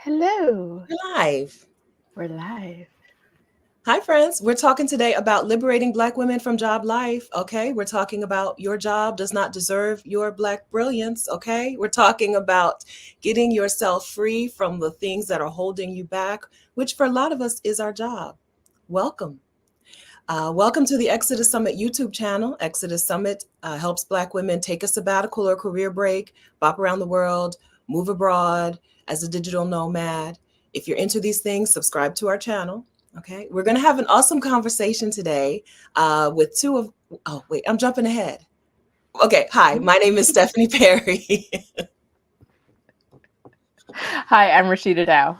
Hello. We're live. We're live. Hi, friends. We're talking today about liberating Black women from job life. Okay. We're talking about your job does not deserve your Black brilliance. Okay. We're talking about getting yourself free from the things that are holding you back, which for a lot of us is our job. Welcome. Welcome to the Exodus Summit YouTube channel. Exodus Summit helps Black women take a sabbatical or career break, bop around the world, move abroad as a digital nomad. If you're into these things, subscribe to our channel. Okay, we're going to have an awesome conversation today with oh, wait, I'm jumping ahead. Okay, hi, my name is Stephanie Perry. Hi, I'm Rashida Dow.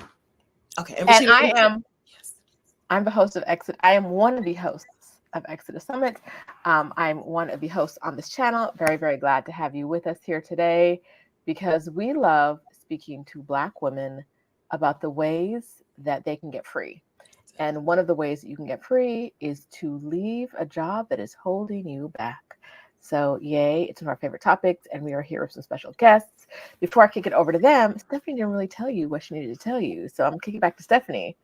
Okay, And Rashida, yes. I'm the host of Exodus. I am one of the hosts of Exodus Summit. I'm one of the hosts on this channel. Very, very glad to have you with us here today because we love speaking to Black women about the ways that they can get free. And one of the ways that you can get free is to leave a job that is holding you back. So, yay, it's one of our favorite topics, and we are here with some special guests. Before I kick it over to them, Stephanie didn't really tell you what she needed to tell you. So I'm kicking it back to Stephanie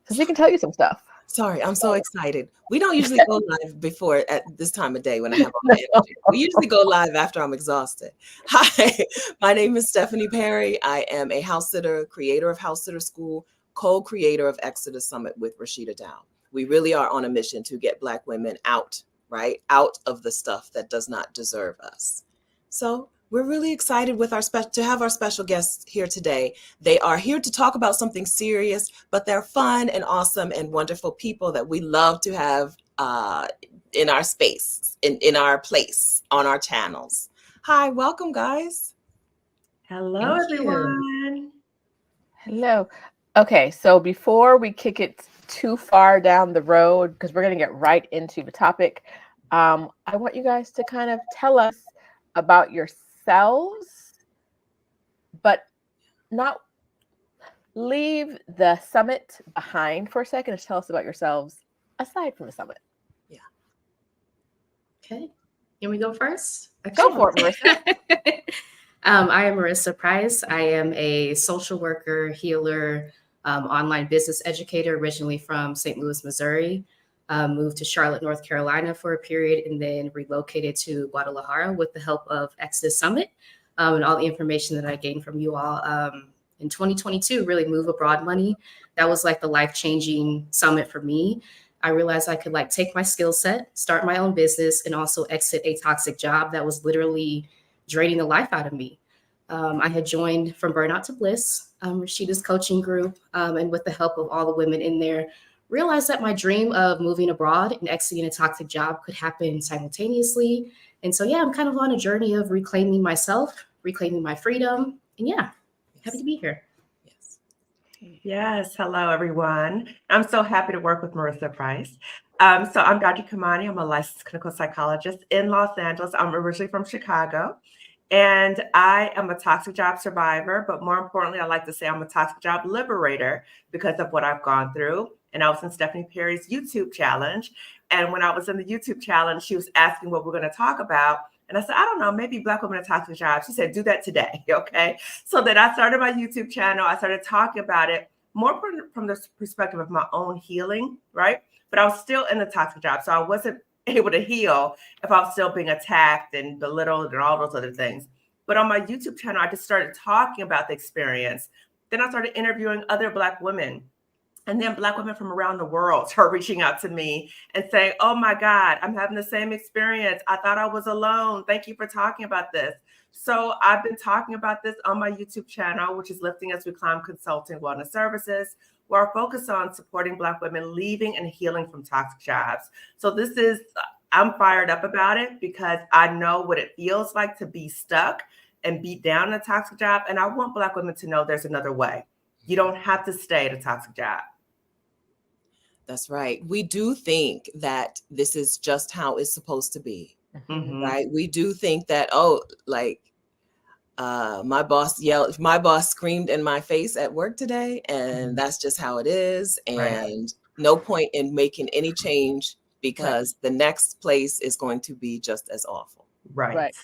so she can tell you some stuff. Sorry, I'm so excited. We don't usually go live before at this time of day when I have all my energy. We usually go live after I'm exhausted. Hi, my name is Stephanie Perry. I am a house sitter, creator of House Sitter School, co-creator of Exodus Summit with Rashida Dow. We really are on a mission to get Black women out, right? Out of the stuff that does not deserve us. So we're really excited with to have our special guests here today. They are here to talk about something serious, but they're fun and awesome and wonderful people that we love to have in our space, in our place, on our channels. Hi, welcome, guys. Hello, everyone. Hello. Okay, so before we kick it too far down the road, because we're going to get right into the topic, I want you guys to kind of tell us about yourselves, but not leave the summit behind for a second and tell us about yourselves aside from the summit. Yeah. Okay. Can we go first? Go for it, Marissa. I am Marissa Price. I am a social worker, healer, online business educator, originally from St. Louis, Missouri. Moved to Charlotte, North Carolina for a period, and then relocated to Guadalajara with the help of Exodus Summit and all the information that I gained from you all. In 2022, really move abroad money. That was like the life-changing summit for me. I realized I could take my skill set, start my own business, and also exit a toxic job that was literally draining the life out of me. I had joined From Burnout to Bliss, Rashida's coaching group, and with the help of all the women in there, realized that my dream of moving abroad and exiting a toxic job could happen simultaneously. And so, I'm kind of on a journey of reclaiming myself, reclaiming my freedom, and happy to be here. Yes. Hello, everyone. I'm so happy to work with Marissa Price. So I'm Dr. Kamani. I'm a licensed clinical psychologist in Los Angeles. I'm originally from Chicago, and I am a toxic job survivor. But more importantly, I like to say I'm a toxic job liberator because of what I've gone through. And I was in Stephanie Perry's YouTube challenge. And when I was in the YouTube challenge, she was asking what we're going to talk about. And I said, I don't know, maybe Black women in toxic jobs. She said, do that today. Okay. So then I started my YouTube channel. I started talking about it more from the perspective of my own healing, right? But I was still in the toxic job. So I wasn't able to heal if I was still being attacked and belittled and all those other things. But on my YouTube channel, I just started talking about the experience. Then I started interviewing other Black women. And then Black women from around the world started reaching out to me and saying, oh my God, I'm having the same experience. I thought I was alone. Thank you for talking about this. So I've been talking about this on my YouTube channel, which is Lifting As We Climb Consulting Wellness Services, where I focus on supporting Black women leaving and healing from toxic jobs. So I'm fired up about it because I know what it feels like to be stuck and beat down in a toxic job. And I want Black women to know there's another way. You don't have to stay at a toxic job. That's right. We do think that this is just how it's supposed to be, right? We do think that, my boss screamed in my face at work today, and that's just how it is. And no point in making any change because the next place is going to be just as awful. Right.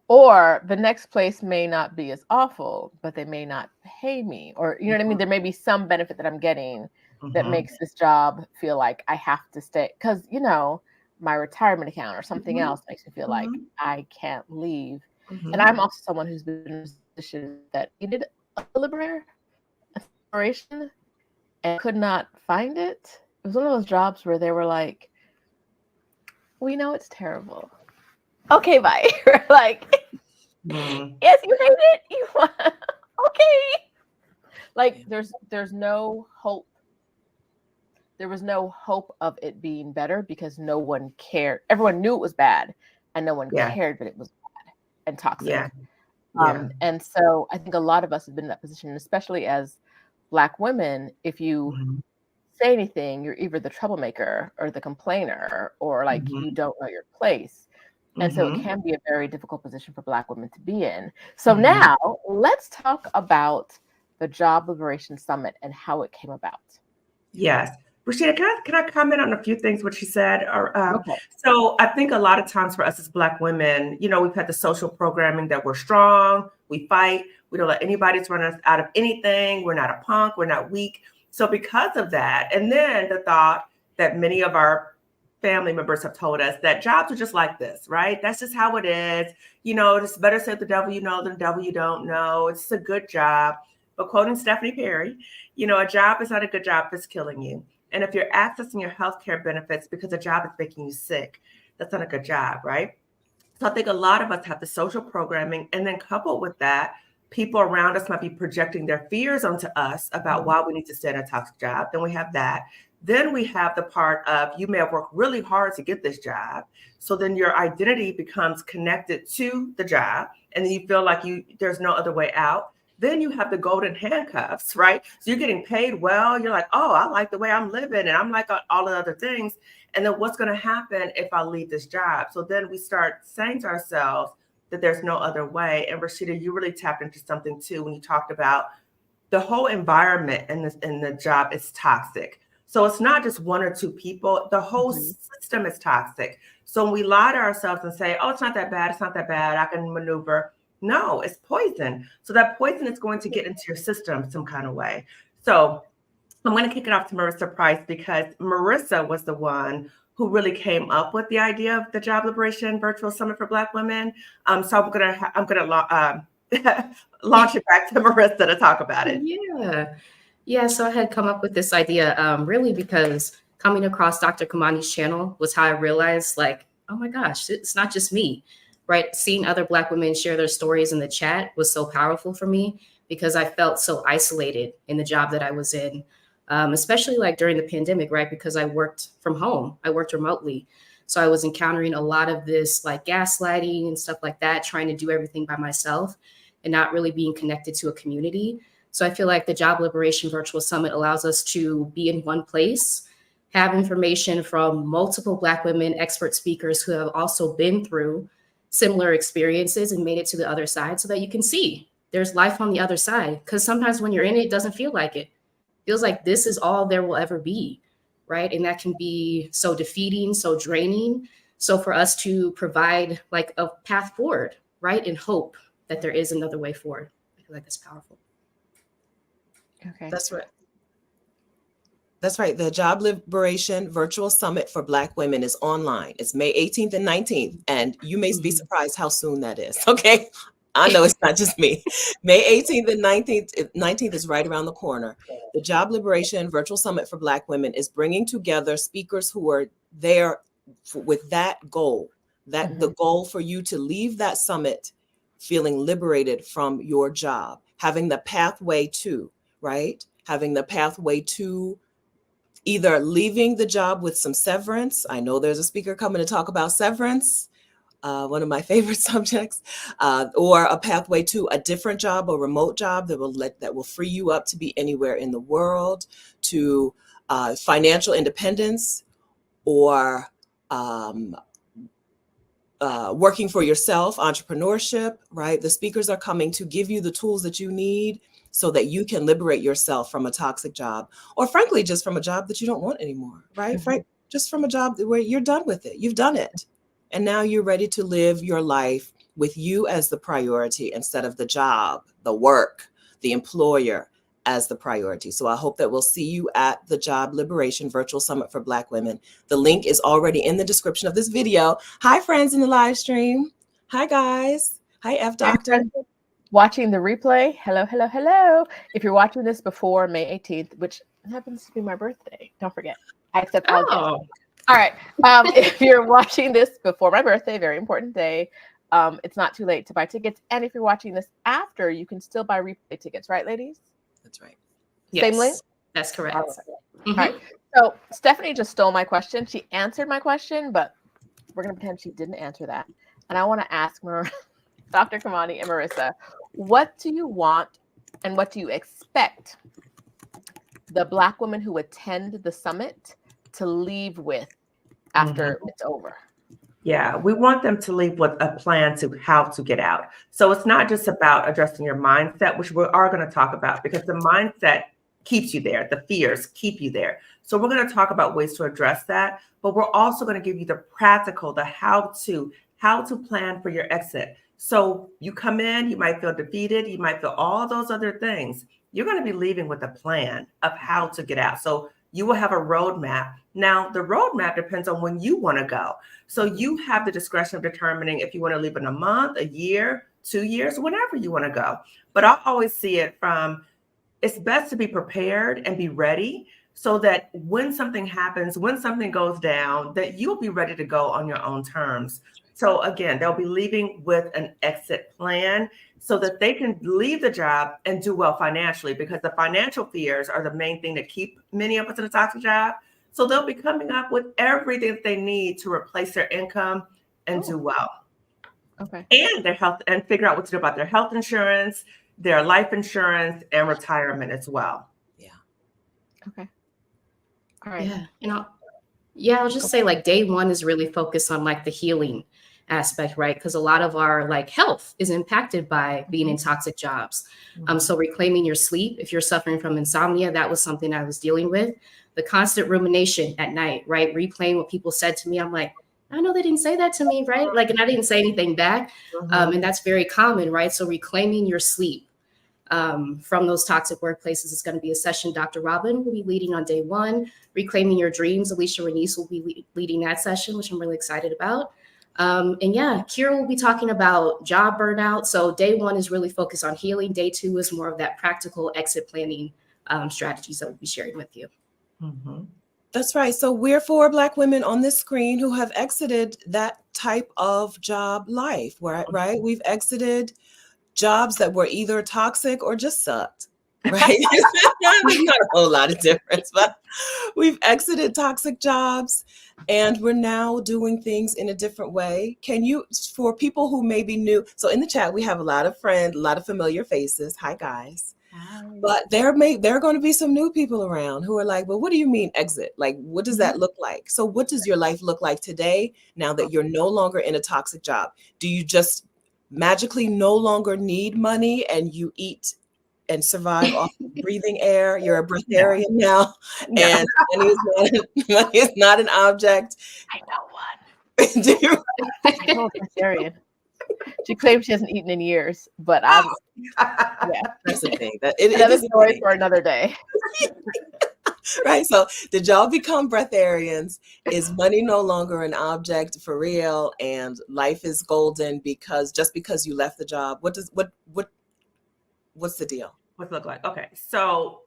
Or the next place may not be as awful, but they may not pay me. Or, you know what I mean? There may be some benefit that I'm getting that makes this job feel like I have to stay. Because, you know, my retirement account or something else makes me feel like I can't leave. And I'm also someone who's been in a position that needed a liberator, a separation, and could not find it. It was one of those jobs where they were like, we know it's terrible. Okay, bye. Like, yes, you hate it. You want okay. Like there's no hope. There was no hope of it being better because no one cared. Everyone knew it was bad, and no one cared that it was bad and toxic. And so I think a lot of us have been in that position, especially as Black women. If you say anything, you're either the troublemaker or the complainer, or like you don't know your place. And so it can be a very difficult position for Black women to be in. So now let's talk about the Job Liberation Summit and how it came about. Yes. Rashida, can I comment on a few things what she said? So I think a lot of times for us as Black women, you know, we've had the social programming that we're strong, we fight, we don't let anybody run us out of anything, we're not a punk, we're not weak. So because of that, and then the thought that many of our family members have told us that jobs are just like this, right? That's just how it is. You know, it's better say the devil you know than the devil you don't know. It's a good job. But quoting Stephanie Perry, you know, a job is not a good job if it's killing you. And if you're accessing your healthcare benefits because a job is making you sick, that's not a good job, right? So I think a lot of us have the social programming, and then coupled with that, people around us might be projecting their fears onto us about why we need to stay in a toxic job. Then we have that. Then we have the part of you may have worked really hard to get this job. So then your identity becomes connected to the job, and then you feel like there's no other way out. Then you have the golden handcuffs, right? So you're getting paid well. You're like, oh, I like the way I'm living, and I'm like all the other things. And then what's going to happen if I leave this job? So then we start saying to ourselves that there's no other way. And Rashida, you really tapped into something too when you talked about the whole environment in the job is toxic. So it's not just one or two people. The whole system is toxic. So when we lie to ourselves and say, oh, it's not that bad, I can maneuver. No, it's poison. So that poison is going to get into your system some kind of way. So I'm going to kick it off to Marissa Price, because Marissa was the one who really came up with the idea of the Job Liberation Virtual Summit for Black Women. So I'm gonna launch it back to Marissa to talk about it. Yeah. So I had come up with this idea really because coming across Dr. Kamani's channel was how I realized, like, oh my gosh, it's not just me, right? Seeing other Black women share their stories in the chat was so powerful for me, because I felt so isolated in the job that I was in, especially like during the pandemic, right? Because I worked from home, I worked remotely. So I was encountering a lot of this like gaslighting and stuff like that, trying to do everything by myself and not really being connected to a community. So I feel like the Job Liberation Virtual Summit allows us to be in one place, have information from multiple Black women, expert speakers who have also been through similar experiences and made it to the other side, so that you can see there's life on the other side. Because sometimes when you're in it, it doesn't feel like it. It feels like this is all there will ever be, right? And that can be so defeating, so draining. So for us to provide like a path forward, right? And hope that there is another way forward. I feel like that's powerful. Okay. That's right. That's right. The Job Liberation Virtual Summit for Black Women is online. It's May 18th and 19th. And you may be surprised how soon that is. Okay. I know it's not just me. May 18th and 19th is right around the corner. The Job Liberation Virtual Summit for Black Women is bringing together speakers who are there with that goal, that the goal for you to leave that summit feeling liberated from your job, having the pathway to, right? Having the pathway to either leaving the job with some severance. I know there's a speaker coming to talk about severance, one of my favorite subjects, or a pathway to a different job, a remote job that will free you up to be anywhere in the world, to financial independence, or working for yourself, entrepreneurship, right? The speakers are coming to give you the tools that you need so that you can liberate yourself from a toxic job, or frankly, just from a job that you don't want anymore, right? Just from a job where you're done with it. You've done it. And now you're ready to live your life with you as the priority instead of the job, the work, the employer as the priority. So I hope that we'll see you at the Job Liberation Virtual Summit for Black Women. The link is already in the description of this video. Hi, friends in the live stream. Hi, guys. Hi, F Doctor. Watching the replay, hello, hello, hello. If you're watching this before May 18th, which happens to be my birthday, don't forget, I accept all gifts. All right. If you're watching this before my birthday, very important day, it's not too late to buy tickets. And if you're watching this after, you can still buy replay tickets, right, ladies? That's right. Same Yes, link? that's correct. All right. So Stephanie just stole my question. She answered my question, but we're going to pretend she didn't answer that. And I want to ask Dr. Kimani and Marissa, what do you want and what do you expect the Black women who attend the summit to leave with after it's over? Yeah, we want them to leave with a plan to how to get out. So it's not just about addressing your mindset, which we are going to talk about, because the mindset keeps you there. The fears keep you there. So we're going to talk about ways to address that, but we're also going to give you the practical, the how to plan for your exit. So you come in, you might feel defeated, you might feel all those other things. You're going to be leaving with a plan of how to get out. So you will have a roadmap. Now, the roadmap depends on when you want to go. So you have the discretion of determining if you want to leave in a month, a year, 2 years, whenever you want to go. But I always see it from, it's best to be prepared and be ready so that when something happens, when something goes down, that you'll be ready to go on your own terms. So again, they'll be leaving with an exit plan so that they can leave the job and do well financially, because the financial fears are the main thing that keep many of us in a toxic job. So they'll be coming up with everything that they need to replace their income and do well. Okay. And their health, and figure out what to do about their health insurance, their life insurance, and retirement as well. Yeah. Okay. All right. Yeah. I'll just say, like, day one is really focused on like the healing aspect, right? Because a lot of our like health is impacted by being in toxic jobs. So reclaiming your sleep, if you're suffering from insomnia, that was something I was dealing with. The constant rumination at night, right? Replaying what people said to me. I'm like, I know they didn't say that to me, right? Like, and I didn't say anything back. And that's very common, right? So reclaiming your sleep from those toxic workplaces is going to be a session Dr. Robin will be leading on day one. Reclaiming your dreams, Alicia Renice will be leading that session, which I'm really excited about. And yeah, Kira will be talking about job burnout. So day one is really focused on healing. Day two is more of that practical exit planning strategies that we'll be sharing with you. That's right. So we're 4 Black women on this screen who have exited that type of job life, right? We've exited jobs that were either toxic or just sucked, right? There's not a whole lot of difference, but we've exited toxic jobs and we're now doing things in a different way. Can you, for people who may be new, so in the chat, we have a lot of friends, a lot of familiar faces. Hi, guys. But there are going to be some new people around who are like, well, what do you mean exit? Like, what does that look like? So what does your life look like today now that you're no longer in a toxic job? Do you just magically no longer need money and you eat and survive off breathing air? You're a breatharian now, and money is not an object. I know one. Do you? I know a breatharian. She claims she hasn't eaten in years, but That's the thing. Another story for another day. Right. So did y'all become breatharians? Is money no longer an object for real? And life is golden because you left the job? What's the deal? What's it look like? Okay. So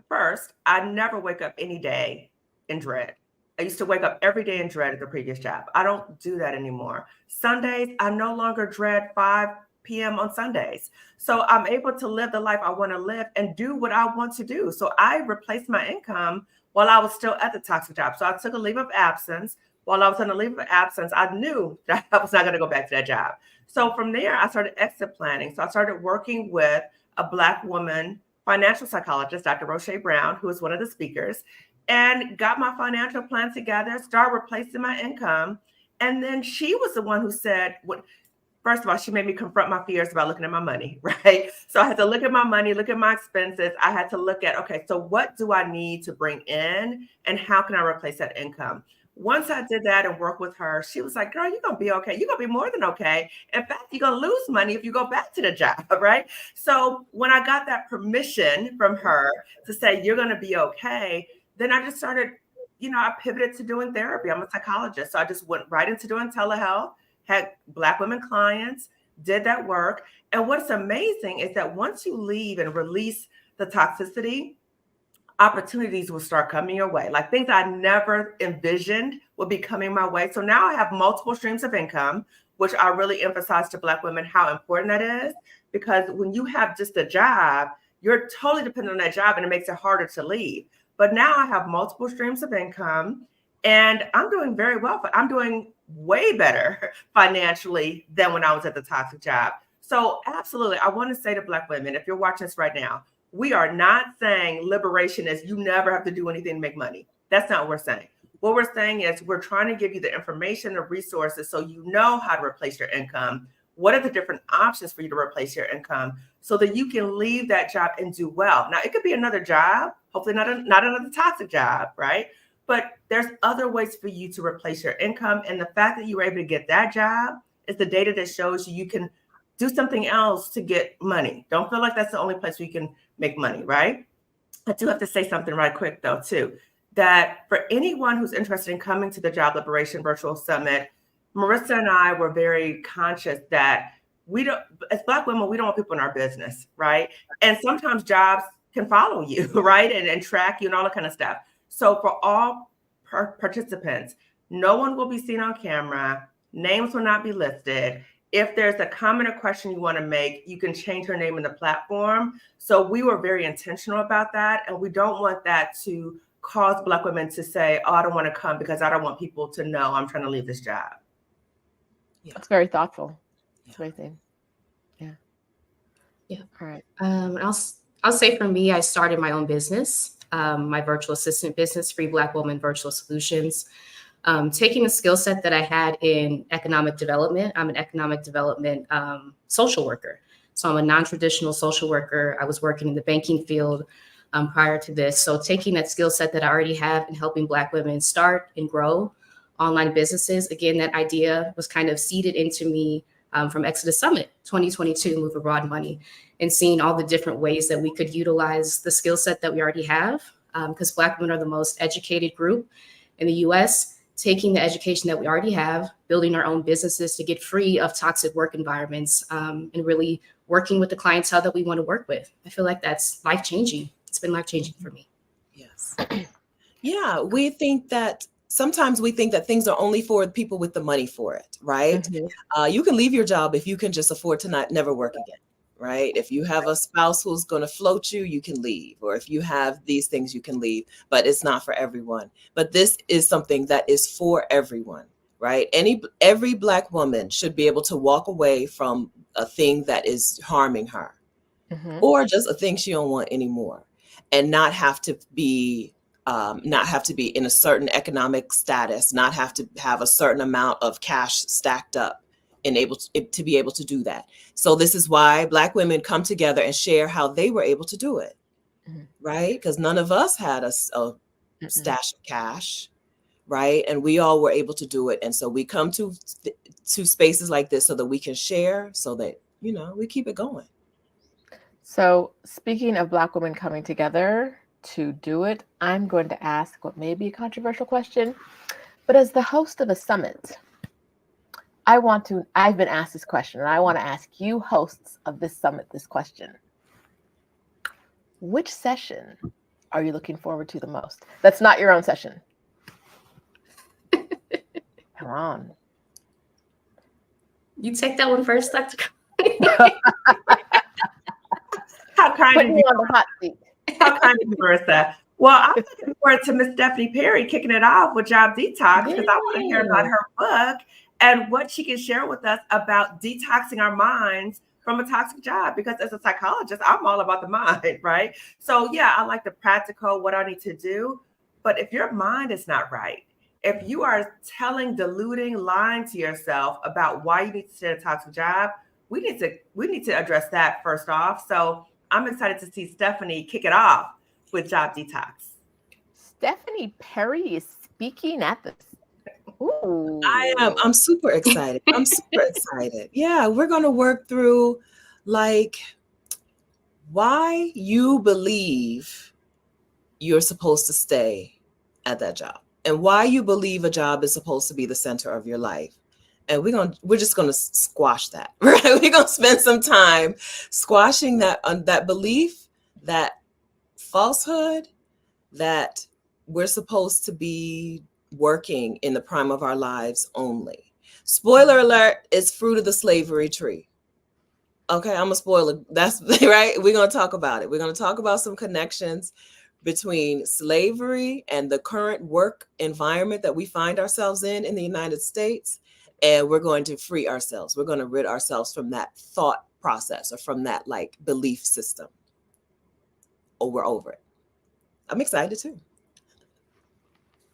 first, I never wake up any day in dread. I used to wake up every day in dread at the previous job. I don't do that anymore. Sundays, I no longer dread 5 p.m. on Sundays. So I'm able to live the life I want to live and do what I want to do. So I replaced my income while I was still at the toxic job. So I took a leave of absence. While I was on a leave of absence, I knew that I was not going to go back to that job. So from there, I started exit planning. So I started working with a Black woman financial psychologist, Dr. Roche Brown, who is one of the speakers, and got my financial plan together, started replacing my income. And then she was the one who said, first of all, she made me confront my fears about looking at my money, right? So I had to look at my money, look at my expenses. I had to look at, okay, so what do I need to bring in and how can I replace that income? Once I did that and worked with her, she was like, girl, you're going to be okay. You're going to be more than okay. In fact, you're going to lose money if you go back to the job, right? So when I got that permission from her to say, you're going to be okay, then I just started, I pivoted to doing therapy. I'm a psychologist. So I just went right into doing telehealth, had Black women clients, did that work. And what's amazing is that once you leave and release the toxicity, opportunities will start coming your way, like things I never envisioned would be coming my way. So now I have multiple streams of income, which I really emphasize to Black women how important that is, because when you have just a job, you're totally dependent on that job and it makes it harder to leave. But now I have multiple streams of income and I'm doing very well, but I'm doing way better financially than when I was at the toxic job. So absolutely, I want to say to Black women, if you're watching this right now, we are not saying liberation is you never have to do anything to make money. That's not what we're saying. What we're saying is we're trying to give you the information, the resources, so you know how to replace your income. What are the different options for you to replace your income so that you can leave that job and do well? Now, it could be another job, hopefully not another toxic job, right? But there's other ways for you to replace your income. And the fact that you were able to get that job is the data that shows you can do something else to get money. Don't feel like that's the only place where you can make money, right? I do have to say something right quick though, too, that for anyone who's interested in coming to the Job Liberation Virtual Summit, Marissa and I were very conscious that we don't, as Black women, we don't want people in our business, right? And sometimes jobs can follow you, right? And track you and all that kind of stuff. So for all participants, no one will be seen on camera. Names will not be listed. If there's a comment or question you want to make, you can change your name in the platform. So we were very intentional about that. And we don't want that to cause Black women to say, oh, I don't want to come because I don't want people to know I'm trying to leave this job. Yeah. That's very thoughtful. That's amazing. Yeah. Yeah. All right. I'll say for me, I started my own business, my virtual assistant business, Free Black Woman Virtual Solutions. Taking a skill set that I had in economic development. I'm an economic development social worker. So I'm a non-traditional social worker. I was working in the banking field prior to this. So taking that skill set that I already have and helping Black women start and grow online businesses. Again, that idea was kind of seeded into me from ExodUS Summit 2022, Move Abroad Money, and seeing all the different ways that we could utilize the skill set that we already have, because Black women are the most educated group in the US. Taking the education that we already have, building our own businesses to get free of toxic work environments, and really working with the clientele that we want to work with. I feel like that's life-changing. It's been life-changing for me. Yes. Yeah, sometimes we think that things are only for people with the money for it, right? Mm-hmm. You can leave your job if you can just afford to never work again. Right? If you have a spouse who's going to float you, you can leave. Or if you have these things, you can leave. But it's not for everyone. But this is something that is for everyone, right? Every Black woman should be able to walk away from a thing that is harming her, mm-hmm. or just a thing she don't want anymore, and not have to be in a certain economic status, not have to have a certain amount of cash stacked up. And able to be able to do that. So this is why Black women come together and share how they were able to do it, mm-hmm. right? Because none of us had a stash of cash, right? And we all were able to do it. And so we come to spaces like this so that we can share, so that, we keep it going. So speaking of Black women coming together to do it, I'm going to ask what may be a controversial question, but as the host of a summit, I've been asked this question, and I want to ask you, hosts of this summit, this question. Which session are you looking forward to the most? That's not your own session. Come on. You take that one first, Dr. How kind Put of me on the hot seat. How kind of you, Marissa. Well, I'm looking forward to Miss Stephanie Perry kicking it off with Job Detox, because I want to hear about her book and what she can share with us about detoxing our minds from a toxic job. Because as a psychologist, I'm all about the mind, right? So yeah, I like the practical, what I need to do. But if your mind is not right, if you are diluting, lying to yourself about why you need to stay in a toxic job, we need to address that first off. So I'm excited to see Stephanie kick it off with Job Detox. Stephanie Perry is speaking at the Ooh. I'm super excited. I'm super excited. Yeah, we're going to work through like why you believe you're supposed to stay at that job and why you believe a job is supposed to be the center of your life. And we're just gonna squash that, right? We're gonna spend some time squashing that belief, that falsehood, that we're supposed to be working in the prime of our lives only. Spoiler alert, it's fruit of the slavery tree. Okay, I'm a spoiler. That's right. We're going to talk about it. We're going to talk about some connections between slavery and the current work environment that we find ourselves in the United States. And we're going to free ourselves. We're going to rid ourselves from that thought process or from that like belief system. Oh, we're over it. I'm excited too.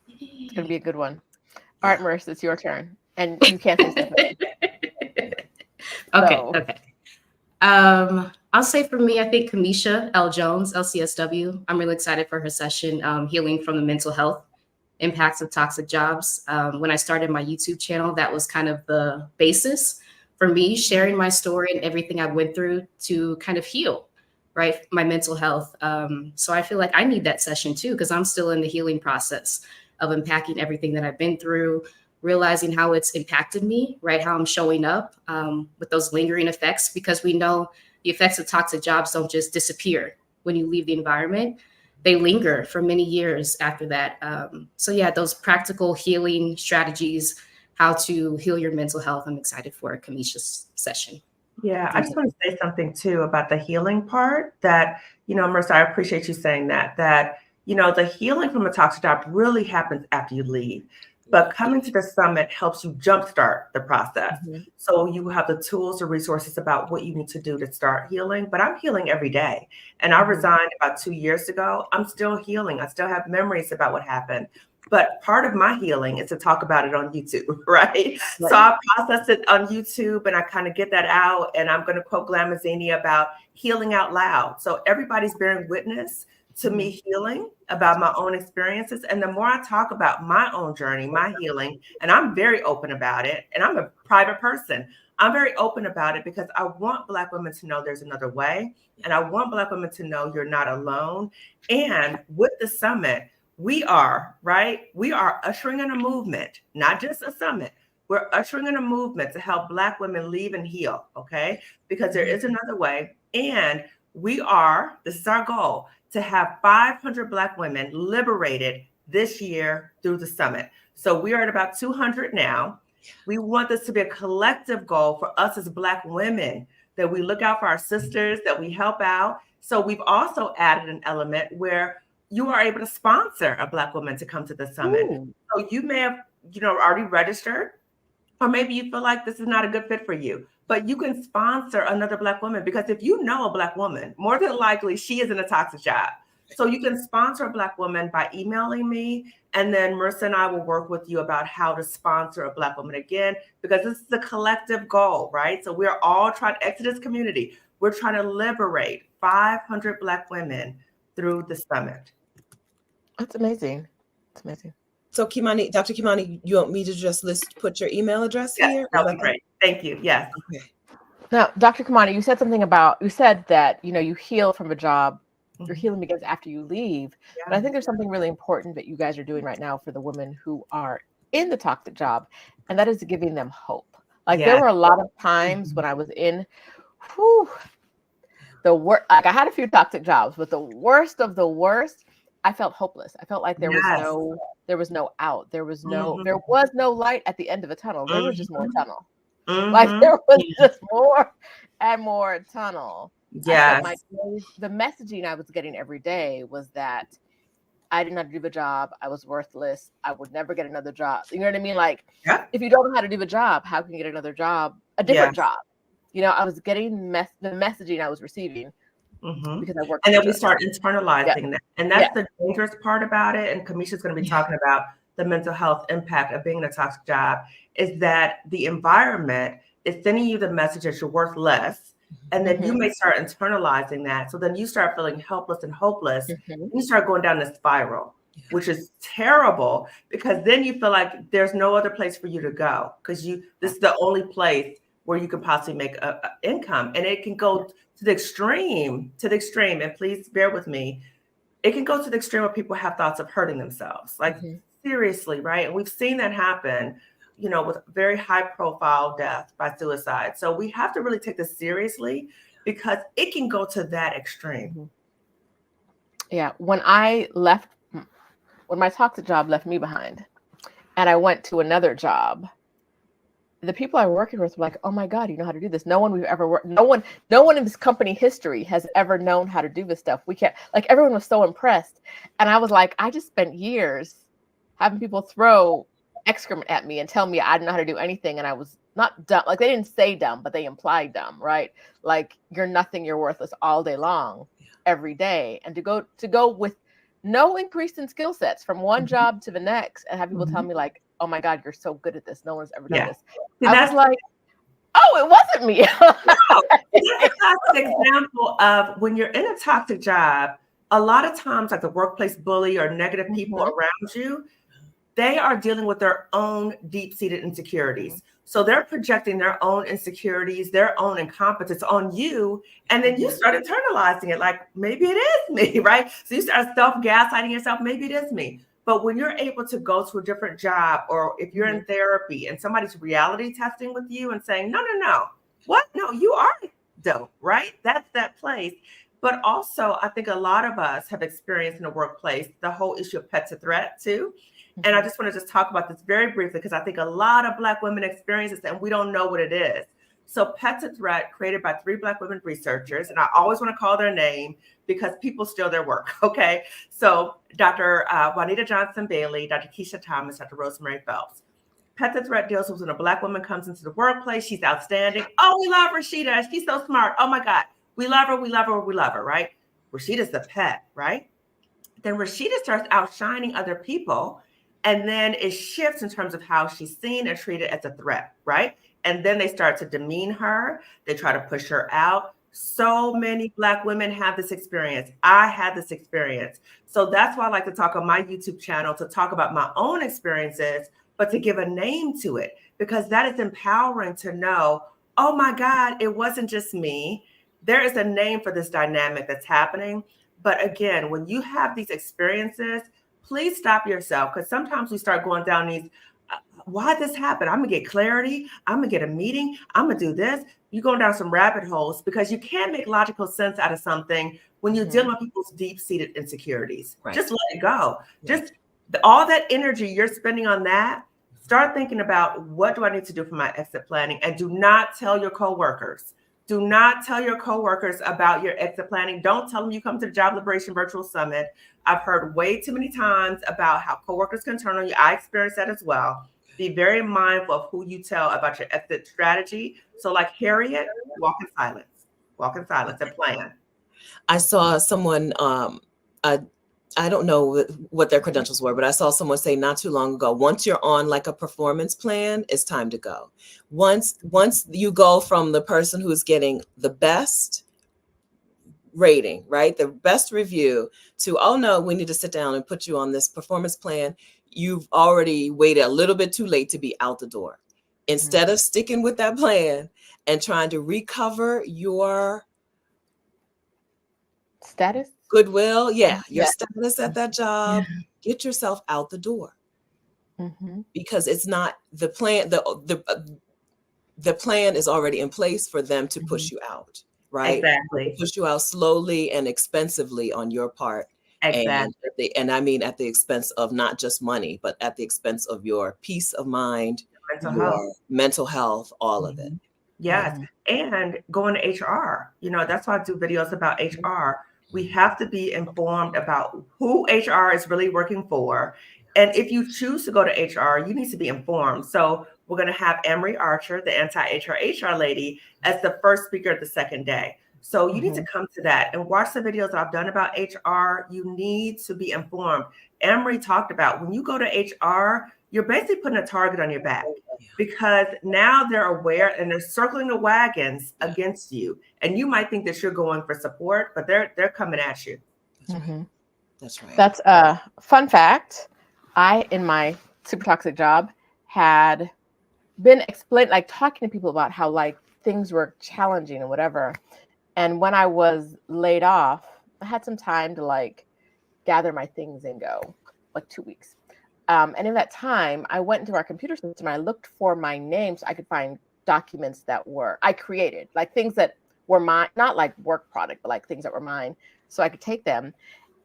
It's going to be a good one. All right, Marissa, it's your turn. And you can't say Stephanie. Okay. I'll say for me, I think Kamisha L. Jones, LCSW. I'm really excited for her session, Healing from the Mental Health Impacts of Toxic Jobs. When I started my YouTube channel, that was kind of the basis for me sharing my story and everything I went through to kind of heal, right, my mental health. So I feel like I need that session too, because I'm still in the healing process of unpacking everything that I've been through, realizing how it's impacted me, right? How I'm showing up with those lingering effects, because we know the effects of toxic jobs don't just disappear when you leave the environment. They linger for many years after that. So yeah, those practical healing strategies, how to heal your mental health. I'm excited for Kamisha's session. Yeah, I just want to say something too about the healing part that, Marissa, I appreciate you saying that, the healing from a toxic job really happens after you leave. But coming to the summit helps you jumpstart the process. Mhm. So you have the tools or resources about what you need to do to start healing. But I'm healing every day. And I resigned about 2 years ago. I'm still healing. I still have memories about what happened. But part of my healing is to talk about it on YouTube, right? So I process it on YouTube and I kind of get that out. And I'm going to quote Glamazini about healing out loud. So everybody's bearing witness to me healing about my own experiences. And the more I talk about my own journey, my healing, and I'm very open about it, and I'm a private person, I'm very open about it because I want Black women to know there's another way. And I want Black women to know you're not alone. And with the summit, we are ushering in a movement, not just a summit. We're ushering in a movement to help Black women leave and heal, okay? Because there is another way. And this is our goal, to have 500 Black women liberated this year through the summit. So we are at about 200 now. We want this to be a collective goal for us as Black women, that we look out for our sisters, that we help out. So we've also added an element where you are able to sponsor a Black woman to come to the summit. Ooh. So you may have, already registered, or maybe you feel like this is not a good fit for you, but you can sponsor another Black woman, because if you know a Black woman, more than likely she is in a toxic job. So you can sponsor a Black woman by emailing me, and then Marissa and I will work with you about how to sponsor a Black woman again, because this is a collective goal, right? So we're all trying, Exodus community, we're trying to liberate 500 Black women through the summit. That's amazing. That's amazing. So Kimani, Dr. Kimani, you want me to just put your email address here? That would be great. Thank you. Yes. Okay. Now, Dr. Kimani, you said that, you heal from a job. Your healing begins after you leave. Yeah. But I think there's something really important that you guys are doing right now for the women who are in the toxic job, and that is giving them hope. There were a lot of times when I was in the worst, I had a few toxic jobs, but the worst of the worst, I felt hopeless. I felt like there was no out. There was no light at the end of a tunnel. There was just more tunnel. There was just more and more tunnel. Yeah. The messaging I was getting every day was that I did not do the job. I was worthless. I would never get another job. You know what I mean? If you don't know how to do the job, how can you get another job, a different job? I was getting the messaging I was receiving because I worked. And then we start internalizing that. And that's the dangerous part about it. And Kamisha's going to be talking about the mental health impact of being in a toxic job, is that the environment is sending you the message that you're worth less. And then you may start internalizing that. So then you start feeling helpless and hopeless. You start going down this spiral. which is terrible, because then you feel like there's no other place for you to go, because this is the only place where you can possibly make a income. And it can go to the extreme, and please bear with me. It can go to the extreme where people have thoughts of hurting themselves, like seriously, right? And we've seen that happen, with very high profile death by suicide. So we have to really take this seriously, because it can go to that extreme. Yeah. When my toxic job left me behind and I went to another job, the people I were working with were like, oh my God, you know how to do this. No one we've ever worked, no one in this company history has ever known how to do this stuff. We can't, like, everyone was so impressed. And I was like, I just spent years having people throw excrement at me and tell me I didn't know how to do anything. And I was not dumb. Like, they didn't say dumb, but they implied dumb, right? Like, you're nothing, you're worthless all day long, every day. And to go with no increase in skill sets from one job to the next and have people tell me like, oh my God, you're so good at this. No one's ever done this. See, I was like, oh, it wasn't me. No, that's a classic example of when you're in a toxic job, a lot of times, like the workplace bully or negative people around you, they are dealing with their own deep-seated insecurities. So they're projecting their own insecurities, their own incompetence on you. And then you start internalizing it, like, maybe it is me, right? So you start self-gaslighting yourself, maybe it is me. But when you're able to go to a different job, or if you're in therapy and somebody's reality testing with you and saying, no, what? No, you are dope, right? That's that place. But also, I think a lot of us have experienced in the workplace the whole issue of pet to threat too. And I just want to just talk about this very briefly, because I think a lot of Black women experience this and we don't know what it is. So Pet to Threat, created by 3 Black women researchers, and I always want to call their name because people steal their work, okay? So Dr. Juanita Johnson-Bailey, Dr. Keisha Thomas, Dr. Rosemary Phelps. Pet to Threat deals with when a Black woman comes into the workplace, she's outstanding. Oh, we love Rashida, she's so smart. Oh my God, we love her, right? Rashida's the pet, right? Then Rashida starts outshining other people, and then it shifts in terms of how she's seen and treated as a threat, right? And then they start to demean her. They try to push her out. So many Black women have this experience. I had this experience. So that's why I like to talk on my YouTube channel, to talk about my own experiences, but to give a name to it, because that is empowering to know, oh my God, it wasn't just me. There is a name for this dynamic that's happening. But again, when you have these experiences, please stop yourself, because sometimes we start going down these, why this happened? I'm gonna get clarity. I'm gonna get a meeting. I'm gonna do this. You're going down some rabbit holes, because you can't make logical sense out of something when you're dealing with people's deep-seated insecurities. Right. Just let it go. Right. Just all that energy you're spending on that, start thinking about, what do I need to do for my exit planning? And do not tell your coworkers. Do not tell your coworkers about your exit planning. Don't tell them you come to the Job Liberation Virtual Summit. I've heard way too many times about how coworkers can turn on you. I experienced that as well. Be very mindful of who you tell about your exit strategy. So like Harriet, walk in silence and plan. I saw someone, I don't know what their credentials were, but I saw someone say not too long ago, once you're on like a performance plan, it's time to go. Once you go from the person who's getting the best rating, right, the best review, to, oh no, we need to sit down and put you on this performance plan, you've already waited a little bit too late to be out the door. Instead of sticking with that plan and trying to recover your status, goodwill, your status at that job, get yourself out the door. Because it's not the plan, the plan is already in place for them to push you out, right? Exactly. Push you out slowly and expensively on your part. Exactly. And I mean at the expense of not just money, but at the expense of your peace of mind, mental health, all of it. Yes. And going to HR, that's why I do videos about HR. We have to be informed about who HR is really working for. And if you choose to go to HR, you need to be informed. So we're going to have Emery Archer, the anti-HR lady, as the first speaker at the second day. So you need to come to that and watch the videos I've done about HR. You need to be informed. Emery talked about, when you go to HR, you're basically putting a target on your back, because now they're aware and they're circling the wagons against you. And you might think that you're going for support, but they're coming at you. That's right. That's a fun fact. I, in my super toxic job, had been talking to people about how like things were challenging and whatever. And when I was laid off, I had some time to like gather my things and go, like 2 weeks. And in that time, I went into our computer system and I looked for my name so I could find documents that I created, like things that were mine, not like work product, but like things that were mine, so I could take them.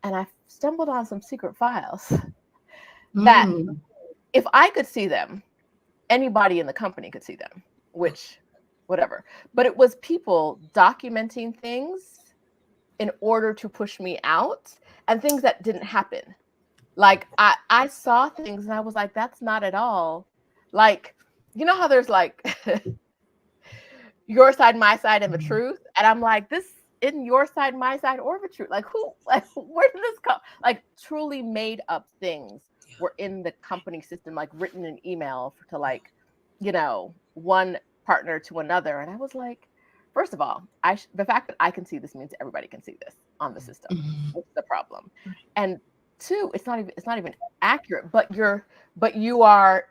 And I stumbled on some secret files that if I could see them, anybody in the company could see them, which, whatever. But it was people documenting things in order to push me out and things that didn't happen. Like I saw things and I was like, that's not at all. Like, you know how there's like your side, my side, and the truth? And I'm like, this isn't your side, my side, or the truth. Like where did this come? Like truly made up things were in the company system, like written in email to like, one partner to another. And I was like, first of all, the fact that I can see this means everybody can see this on the system. What's the problem? And two, it's not even accurate, but you are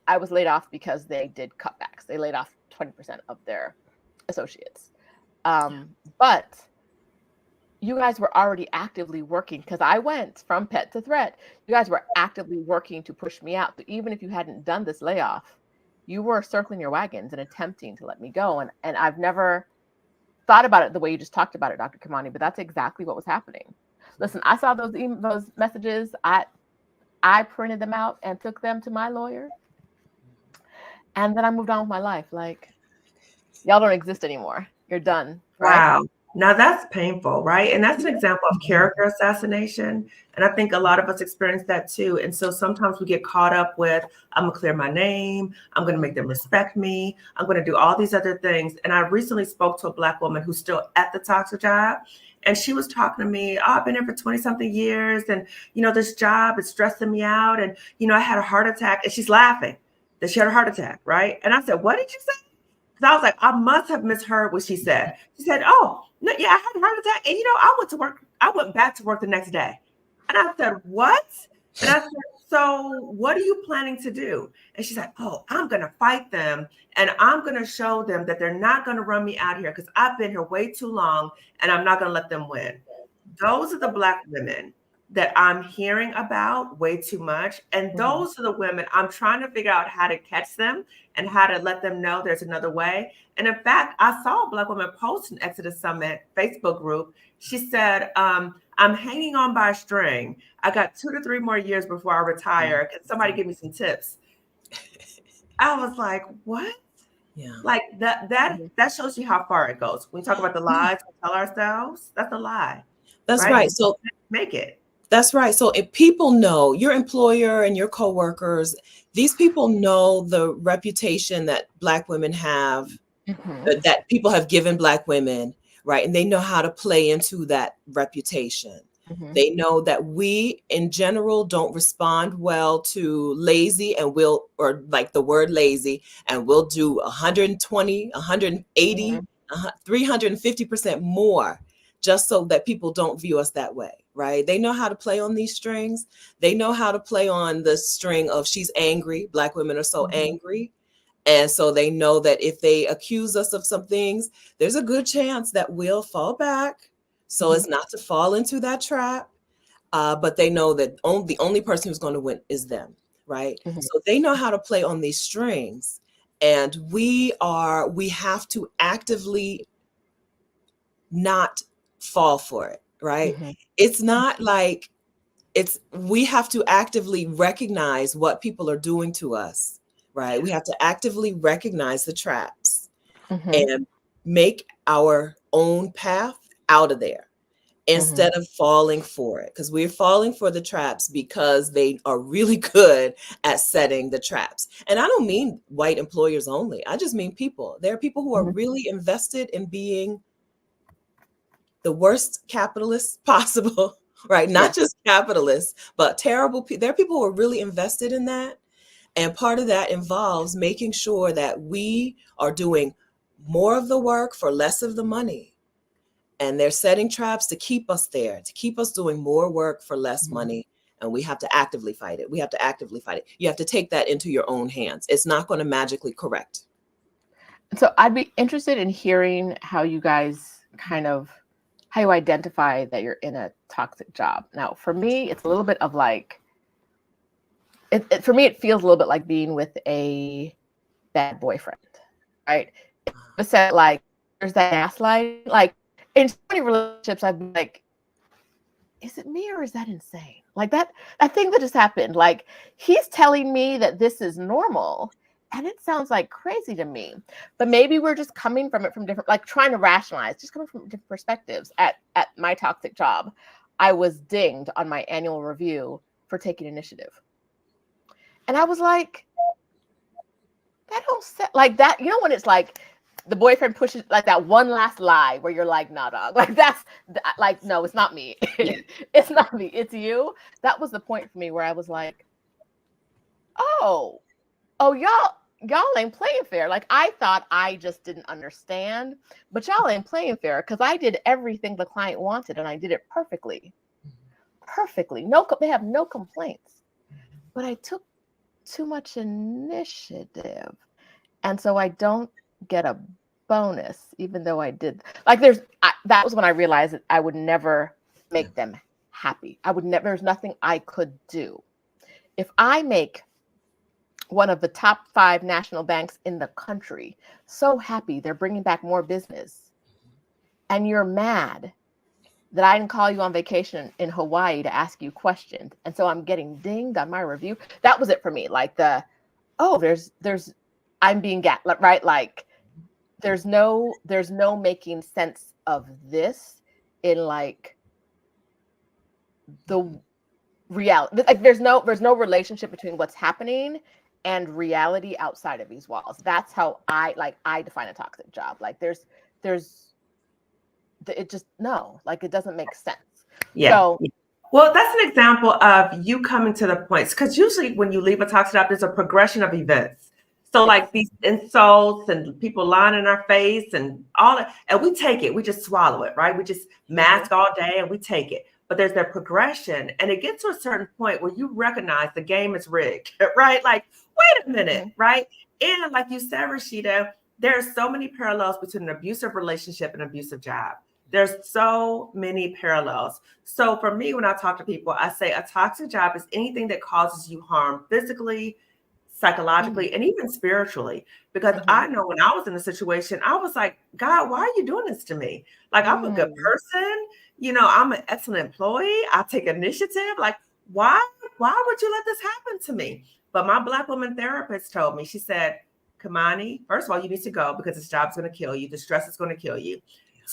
I was laid off because they did cutbacks. They laid off 20% of their associates. But you guys were already actively working, because I went from pet to threat. You guys were actively working to push me out. So even if you hadn't done this layoff, you were circling your wagons and attempting to let me go. And I've never thought about it the way you just talked about it, Dr. Kimani, but that's exactly what was happening. Listen, I saw those messages. I printed them out and took them to my lawyer. And then I moved on with my life. Like, y'all don't exist anymore. You're done. Right? Wow. Now that's painful, right? And that's an example of character assassination. And I think a lot of us experience that too. And so sometimes we get caught up with, I'm going to clear my name. I'm going to make them respect me. I'm going to do all these other things. And I recently spoke to a Black woman who's still at the toxic job. And she was talking to me, I've been here for 20 something years. And, this job is stressing me out. And, I had a heart attack. And she's laughing that she had a heart attack, right? And I said, what did you say? Because I was like, I must have misheard what she said. She said, oh, no, yeah, I had a heart attack. And, I went to work. I went back to work the next day. And I said, what? And I said, so what are you planning to do? And she said, oh, I'm going to fight them. And I'm going to show them that they're not going to run me out here because I've been here way too long and I'm not going to let them win. Those are the Black women that I'm hearing about way too much. And those are the women I'm trying to figure out how to catch them and how to let them know there's another way. And in fact, I saw a Black woman post in Exodus Summit Facebook group. She said, I'm hanging on by a string. I got 2 to 3 more years before I retire. Can somebody give me some tips? I was like, what? Yeah. Like that shows you how far it goes. When we talk about the lies we tell ourselves, that's a lie. That's right. So make it. That's right. So if people know, your employer and your coworkers, these people know the reputation that Black women have, that people have given Black women, right? And they know how to play into that reputation. They know that we in general don't respond well to lazy, and or like the word lazy, and we'll do 120, 180, 350% more just so that people don't view us that way, right? They know how to play on these strings. They know how to play on the string of she's angry. Black women are so angry. And so they know that if they accuse us of some things, there's a good chance that we'll fall back so as not to fall into that trap. But they know that the only person who's going to win is them, right? So they know how to play on these strings. And we have to actively not fall for it, right? It's not like we have to actively recognize what people are doing to us, right? We have to actively recognize the traps and make our own path out of there instead of falling for it, because we're falling for the traps because they are really good at setting the traps. And I don't mean white employers only. I just mean people. There are people who are really invested in being the worst capitalists possible, right? Not just capitalists, but terrible people. There are people who are really invested in that. And part of that involves making sure that we are doing more of the work for less of the money. And they're setting traps to keep us there, to keep us doing more work for less money. And we have to actively fight it. We have to actively fight it. You have to take that into your own hands. It's not going to magically correct. So I'd be interested in hearing how you guys how you identify that you're in a toxic job. Now, for me, it's a little bit of like, for me, it feels a little bit like being with a bad boyfriend, right? It's said like, there's that gaslighting. Like in so many relationships, I've been like, is it me or is that insane? Like that thing that just happened. Like he's telling me that this is normal, and it sounds like crazy to me. But maybe we're just coming from it from different, like trying to rationalize, just coming from different perspectives. At my toxic job, I was dinged on my annual review for taking initiative. And I was like, that don't set like that. You know, when it's like the boyfriend pushes like that one last lie where you're like, nah, dog. Like that's like, no, it's not me. It's not me. It's you. That was the point for me where I was like, oh, y'all ain't playing fair. Like I thought I just didn't understand, but y'all ain't playing fair because I did everything the client wanted and I did it perfectly. Perfectly. They have no complaints. But I took too much initiative. And so I don't get a bonus, even though I did. Like that was when I realized that I would never make them happy. There's nothing I could do. If I make one of the top 5 national banks in the country so happy they're bringing back more business, and you're mad that I didn't call you on vacation in Hawaii to ask you questions, and so I'm getting dinged on my review, that was it for me. Like there's I'm being right? Like there's no making sense of this in like the reality. Like there's no relationship between what's happening and reality outside of these walls. That's how I define a toxic job. Like it just, no, like it doesn't make sense. Yeah. So, well, that's an example of you coming to the points, because usually when you leave a toxic job, there's a progression of events. So like these insults and people lying in our face and all that, and we take it, we just swallow it, right? We just mask all day and we take it. But there's that progression, and it gets to a certain point where you recognize the game is rigged, right? Like, wait a minute, right? And like you said, Rashida, there are so many parallels between an abusive relationship and an abusive job. There's so many parallels. So for me, when I talk to people, I say a toxic job is anything that causes you harm physically, psychologically, and even spiritually. Because I know when I was in a situation, I was like, God, why are you doing this to me? Like, I'm a good person. You know, I'm an excellent employee. I take initiative. Like, why would you let this happen to me? But my Black woman therapist told me, she said, Kamani, first of all, you need to go because this job's going to kill you. The stress is going to kill you.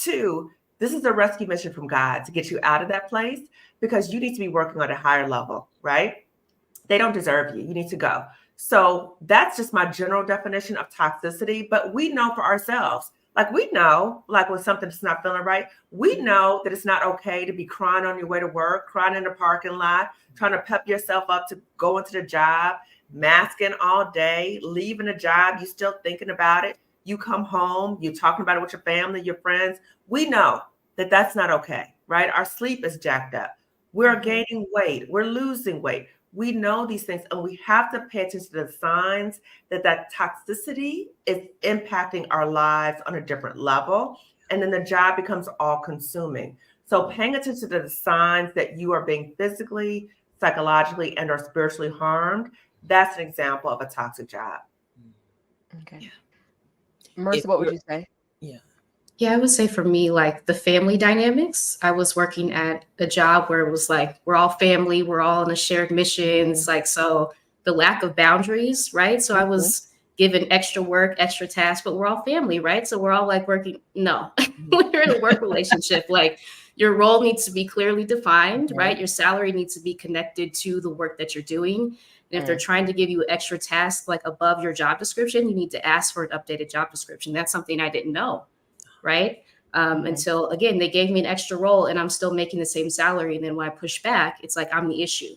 2, this is a rescue mission from God to get you out of that place, because you need to be working on a higher level, right? They don't deserve you. You need to go. So that's just my general definition of toxicity. But we know for ourselves, like we know, like when something's not feeling right, we know that it's not okay to be crying on your way to work, crying in the parking lot, trying to pep yourself up to go into the job, masking all day, leaving a job, you still thinking about it. You come home, you're talking about it with your family, your friends. We know that that's not okay, right? Our sleep is jacked up. We're gaining weight. We're losing weight. We know these things, and we have to pay attention to the signs that toxicity is impacting our lives on a different level. And then the job becomes all consuming. So paying attention to the signs that you are being physically, psychologically, and or spiritually harmed, that's an example of a toxic job. Okay. Marissa, what would you say? Yeah, I would say for me, like the family dynamics. I was working at a job where it was like, we're all family, we're all on a shared missions. Like, so the lack of boundaries, right? So I was given extra work, extra tasks, but we're all family, right? So we're all like working. No, when you're in a work relationship, like your role needs to be clearly defined, right? Your salary needs to be connected to the work that you're doing. And if they're trying to give you extra tasks like above your job description, you need to ask for an updated job description. That's something I didn't know. Right. Until, again, they gave me an extra role and I'm still making the same salary. And then when I push back, it's like I'm the issue.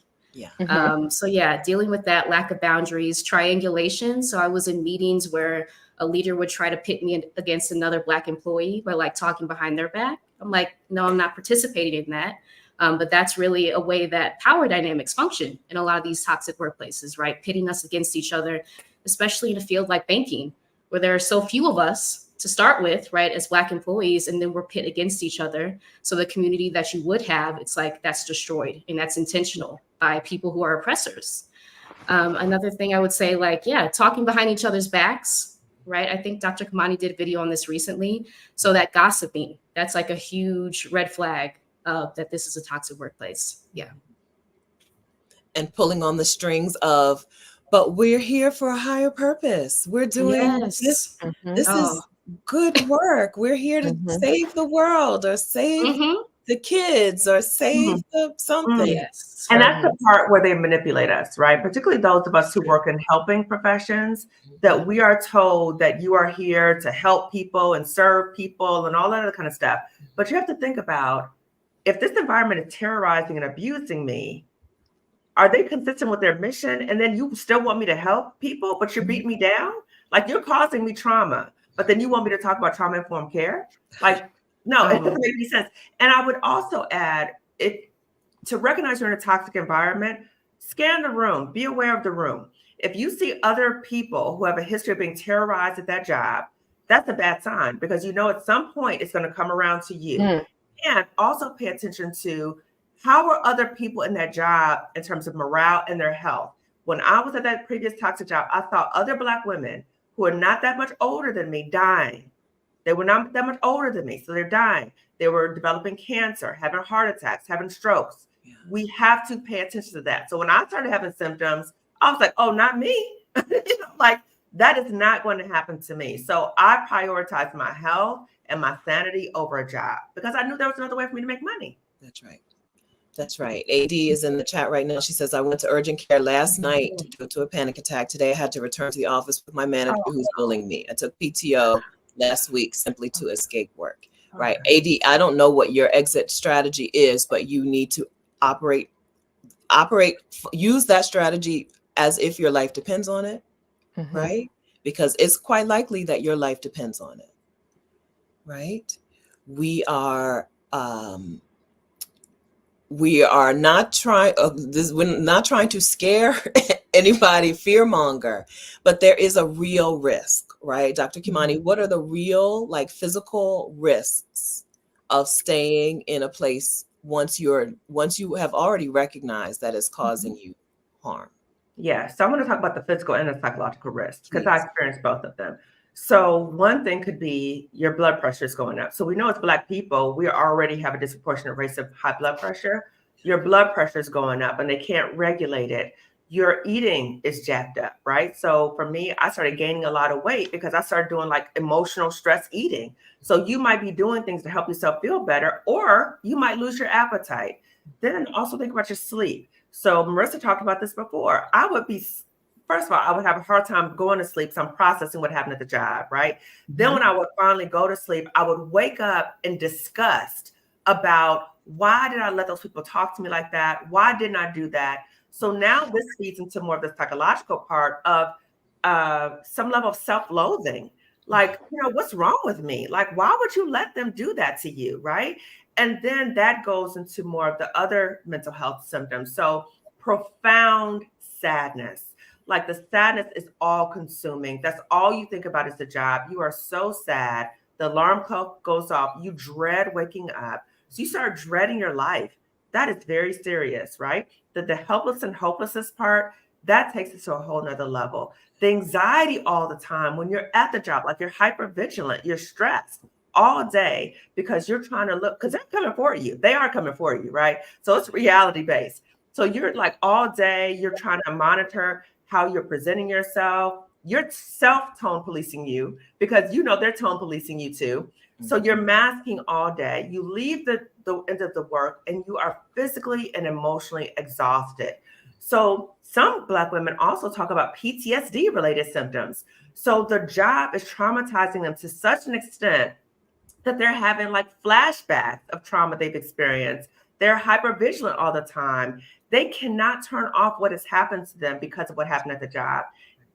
So yeah, dealing with that lack of boundaries, triangulation. So I was in meetings where a leader would try to pit me against another Black employee by like talking behind their back. I'm like, no, I'm not participating in that. But that's really a way that power dynamics function in a lot of these toxic workplaces, right? Pitting us against each other, especially in a field like banking, where there are so few of us to start with, right, as Black employees, and then we're pit against each other. So the community that you would have, it's like that's destroyed, and that's intentional by people who are oppressors. Another thing I would say, like, yeah, talking behind each other's backs, right? I think Dr. Kamani did a video on this recently. So that gossiping, that's like a huge red flag that this is a toxic workplace. Yeah. And pulling on the strings of, but we're here for a higher purpose. We're doing this. This is good work. We're here to save the world or save the kids or save the something. Yes. And that's the part where they manipulate us, right? Particularly those of us who work in helping professions, that we are told that you are here to help people and serve people and all that other kind of stuff. But you have to think about, if this environment is terrorizing and abusing me, are they consistent with their mission? And then you still want me to help people, but you're beating me down? Like, you're causing me trauma, but then you want me to talk about trauma-informed care? Like, no, it doesn't make any sense. And I would also add, to recognize you're in a toxic environment, scan the room, be aware of the room. If you see other people who have a history of being terrorized at that job, that's a bad sign, because you know at some point it's going to come around to you. And also pay attention to, how are other people in that job in terms of morale and their health? When I was at that previous toxic job, I saw other Black women who are not that much older than me dying. They were not that much older than me, so they're dying. They were developing cancer, having heart attacks, having strokes. Yeah. We have to pay attention to that. So when I started having symptoms, I was like, oh, not me. Like, that is not going to happen to me. So I prioritized my health and my sanity over a job, because I knew there was another way for me to make money. That's right. That's right. AD is in the chat right now. She says, I went to urgent care last night due to a panic attack. Today I had to return to the office with my manager who's bullying me. I took PTO last week simply to escape work. Right. AD, I don't know what your exit strategy is, but you need to use that strategy as if your life depends on it. Right. Because it's quite likely that your life depends on it. Right. We are not trying. We're not trying to scare anybody, fearmonger, but there is a real risk, right, Dr. Kimani? What are the real, like, physical risks of staying in a place once you have already recognized that it's causing you harm? Yeah, so I'm going to talk about the physical and the psychological risks, because I experienced both of them. So one thing could be your blood pressure is going up. So we know as Black people, we already have a disproportionate rate of high blood pressure. Your blood pressure is going up and they can't regulate it. Your eating is jacked up, right? So for me, I started gaining a lot of weight because I started doing like emotional stress eating. So you might be doing things to help yourself feel better, or you might lose your appetite. Then also think about your sleep. So Marissa talked about this before. First of all, I would have a hard time going to sleep. So I'm processing what happened at the job, right? Then when I would finally go to sleep, I would wake up in disgust about, why did I let those people talk to me like that? Why didn't I do that? So now this feeds into more of the psychological part of some level of self-loathing. Like, what's wrong with me? Like, why would you let them do that to you, right? And then that goes into more of the other mental health symptoms. So profound sadness. Like, the sadness is all consuming. That's all you think about is the job. You are so sad. The alarm clock goes off. You dread waking up. So you start dreading your life. That is very serious, right? The helpless and hopelessness part, that takes it to a whole nother level. The anxiety all the time when you're at the job, like, you're hyper vigilant, you're stressed all day because you're trying to look, because they're coming for you. They are coming for you, right? So it's reality based. So you're like all day, you're trying to monitor how you're presenting yourself. You're self-tone policing you because they're tone policing you too. So you're masking all day. You leave the end of the work and you are physically and emotionally exhausted. So some Black women also talk about PTSD related symptoms. So the job is traumatizing them to such an extent that they're having like flashbacks of trauma they've experienced. They're hypervigilant all the time. They cannot turn off what has happened to them because of what happened at the job.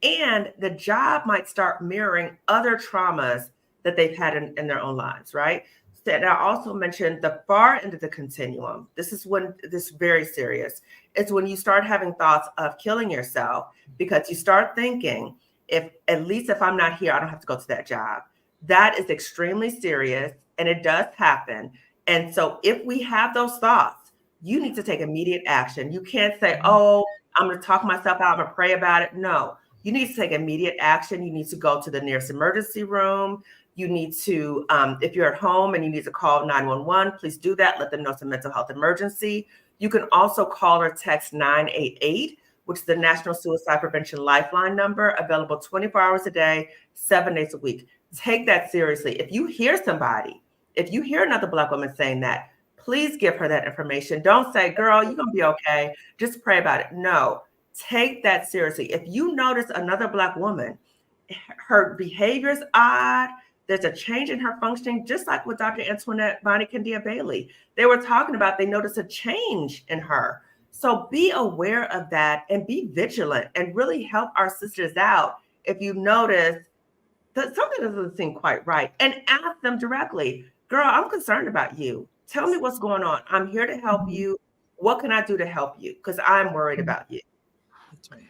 And the job might start mirroring other traumas that they've had in their own lives, right? said, I also mentioned the far end of the continuum. This is when this is very serious. It's when you start having thoughts of killing yourself because you start thinking, if at least if I'm not here, I don't have to go to that job. That is extremely serious, and it does happen. And so if we have those thoughts, you need to take immediate action. You can't say, oh, I'm going to talk myself out, I'm going to pray about it. No, you need to take immediate action. You need to go to the nearest emergency room. You need to, if you're at home and you need to call 911, please do that. Let them know it's a mental health emergency. You can also call or text 988, which is the National Suicide Prevention Lifeline number, available 24 hours a day, 7 days a week. Take that seriously. If you hear somebody, if you hear another Black woman saying that, please give her that information. Don't say, girl, you're going to be okay. Just pray about it. No, take that seriously. If you notice another Black woman, her behavior is odd, there's a change in her functioning, just like with Dr. Antoinette Bonnie Candia Bailey. They were talking about, they noticed a change in her. So be aware of that and be vigilant and really help our sisters out if you notice that something doesn't seem quite right, and ask them directly, girl, I'm concerned about you. Tell me what's going on. I'm here to help you. What can I do to help you? Because I'm worried about you. That's right.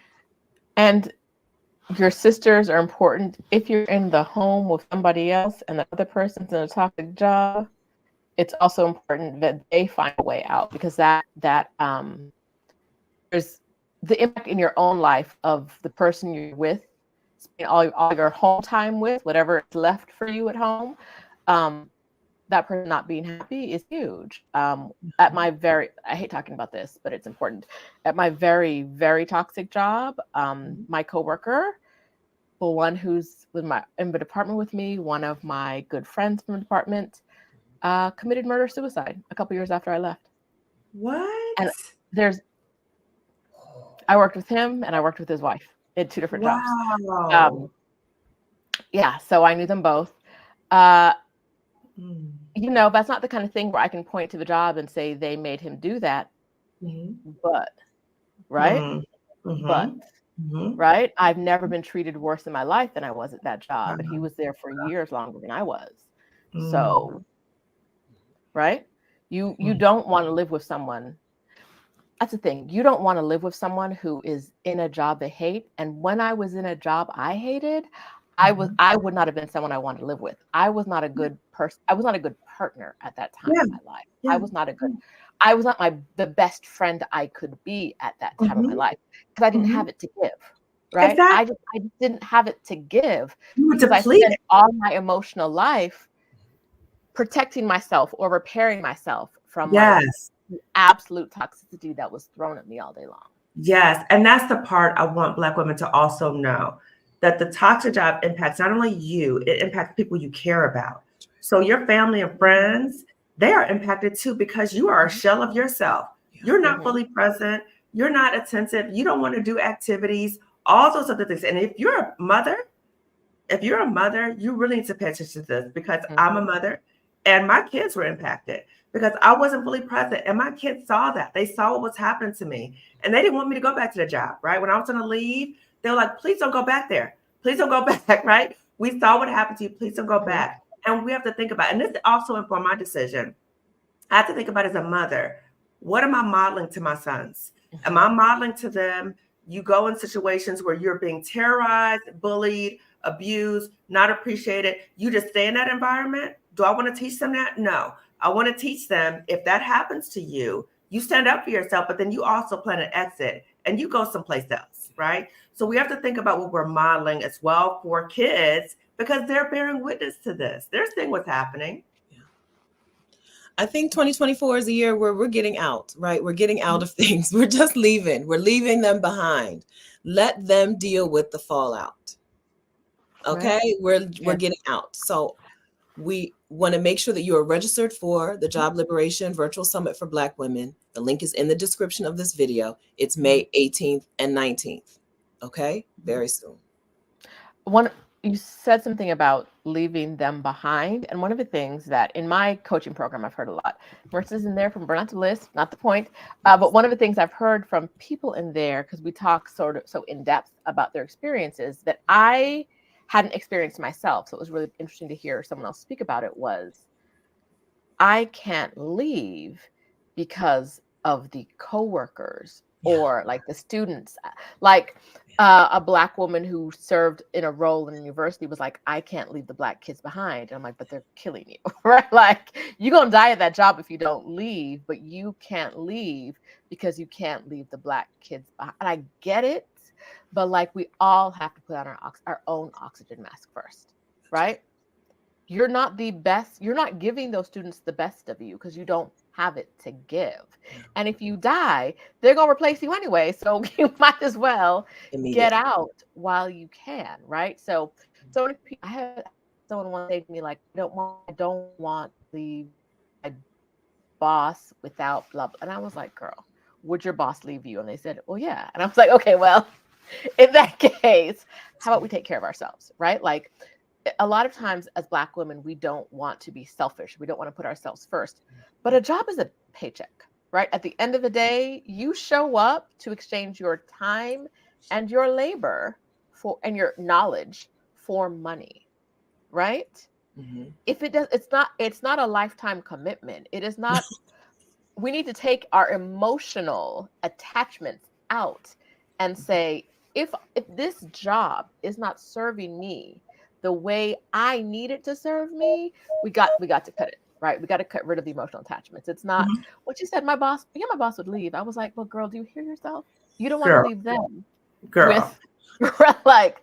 And your sisters are important. If you're in the home with somebody else and the other person's in a toxic job, it's also important that they find a way out, because that there's the impact in your own life of the person you're with, spending all your home time with, whatever is left for you at home. That person not being happy is huge. At my I hate talking about this, but it's important. At my very, very toxic job, my coworker, the one who's in the department with me, one of my good friends from the department, committed murder-suicide a couple years after I left. What? And I worked with him and I worked with his wife in 2 different jobs. Yeah, so I knew them both. You know, that's not the kind of thing where I can point to the job and say they made him do that. But, right? But, right? I've never been treated worse in my life than I was at that job. And he was there for years longer than I was. So, right? You don't want to live with someone. That's the thing. You don't want to live with someone who is in a job they hate. And when I was in a job I hated, I would not have been someone I wanted to live with. I was not a good person. I was not a good partner at that time in my life. I was not the best friend I could be at that time of my life, because I didn't have it to give. Right? Exactly. I just didn't have it to give, because I spent all my emotional life protecting myself or repairing myself from like absolute toxicity that was thrown at me all day long. Yes. And that's the part I want Black women to also know, that the toxic job impacts not only you, it impacts people you care about. So your family and friends, they are impacted too, because you are a shell of yourself. You're not fully present. You're not attentive. You don't want to do activities, all those other things. And if you're a mother, you really need to pay attention to this, because I'm a mother and my kids were impacted because I wasn't fully present. And my kids saw that. They saw what was happening to me, and they didn't want me to go back to the job, right? When I was going to leave, they were like, please don't go back there. Please don't go back, right? We saw what happened to you. Please don't go back. And we have to think about, and this also informed my decision. I have to think about, as a mother, what am I modeling to my sons? Am I modeling to them, you go in situations where you're being terrorized, bullied, abused, not appreciated, you just stay in that environment? Do I want to teach them that? No. I want to teach them, if that happens to you, you stand up for yourself, but then you also plan an exit and you go someplace else, right? So we have to think about what we're modeling as well for kids, because they're bearing witness to this. They're seeing what's happening. I think 2024 is a year where we're getting out, right? We're getting out of things. We're just leaving. We're leaving them behind. Let them deal with the fallout. Okay, we're getting out. So we want to make sure that you are registered for the Job Liberation Virtual Summit for Black Women. The link is in the description of this video. It's May 18th and 19th. Okay, very soon. You said something about leaving them behind. And one of the things that in my coaching program, I've heard a lot, Marissa's in there from Burn Out to List, not the point. But one of the things I've heard from people in there, because we talk sort of so in depth about their experiences that I hadn't experienced myself. So it was really interesting to hear someone else speak about it, was I can't leave because of the coworkers or like the students. Like a Black woman who served in a role in university was like, I can't leave the Black kids behind. And I'm like, but they're killing you, right? Like, you're going to die at that job if you don't leave, but you can't leave because you can't leave the Black kids behind. And I get it, but like, we all have to put on our own oxygen mask first, right? You're not the best. You're not giving those students the best of you because you don't have it to give. And if you die, they're going to replace you anyway. So you might as well get out while you can, right? So many people, I had someone one day to me like, I don't want to leave my boss without blah, blah. And I was like, girl, would your boss leave you? And they said, well, yeah. And I was like, okay, well, in that case, how about we take care of ourselves, right? Like, a lot of times as Black women, we don't want to be selfish. We don't want to put ourselves first. But a job is a paycheck, right? At the end of the day, you show up to exchange your time and your labor and your knowledge for money, right? Mm-hmm. If it does, it's not a lifetime commitment. It is not. We need to take our emotional attachments out and say, if this job is not serving me the way I need it to serve me, we got to cut it, right? We got to cut rid of the emotional attachments. It's not what you said. My boss would leave. I was like, well, girl, do you hear yourself? You don't want to leave them, girl. Like,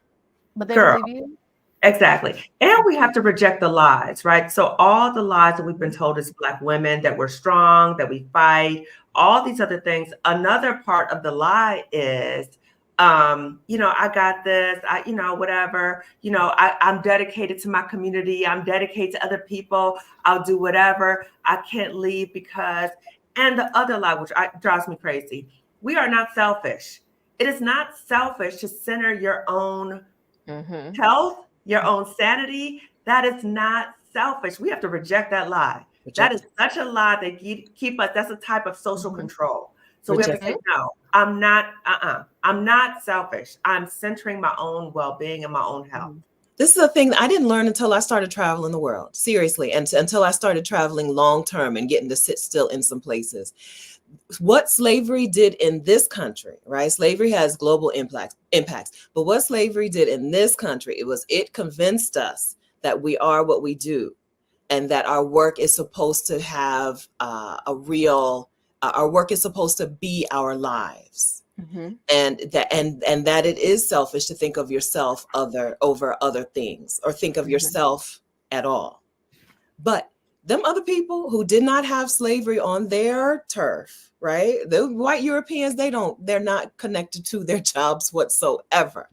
but they don't leave you. Exactly. And we have to reject the lies, right? So all the lies that we've been told as Black women, that we're strong, that we fight, all these other things. Another part of the lie is, I got this, whatever, I'm dedicated to my community. I'm dedicated to other people. I'll do whatever. I can't leave because, and the other lie, which drives me crazy. We are not selfish. It is not selfish to center your own health, your own sanity. That is not selfish. We have to reject that lie. That is such a lie that keep us. That's a type of social control. So we have to say, no, I'm not selfish. I'm centering my own well-being and my own health. This is a thing that I didn't learn until I started traveling the world, seriously, and until I started traveling long-term and getting to sit still in some places. What slavery did in this country, right? Slavery has global impacts, but what slavery did in this country, it convinced us that we are what we do, and that our work is supposed to have our work is supposed to be our lives. And that it is selfish to think of yourself over other things, or think of yourself at all. But them other people who did not have slavery on their turf, right? The white Europeans, they're not connected to their jobs whatsoever.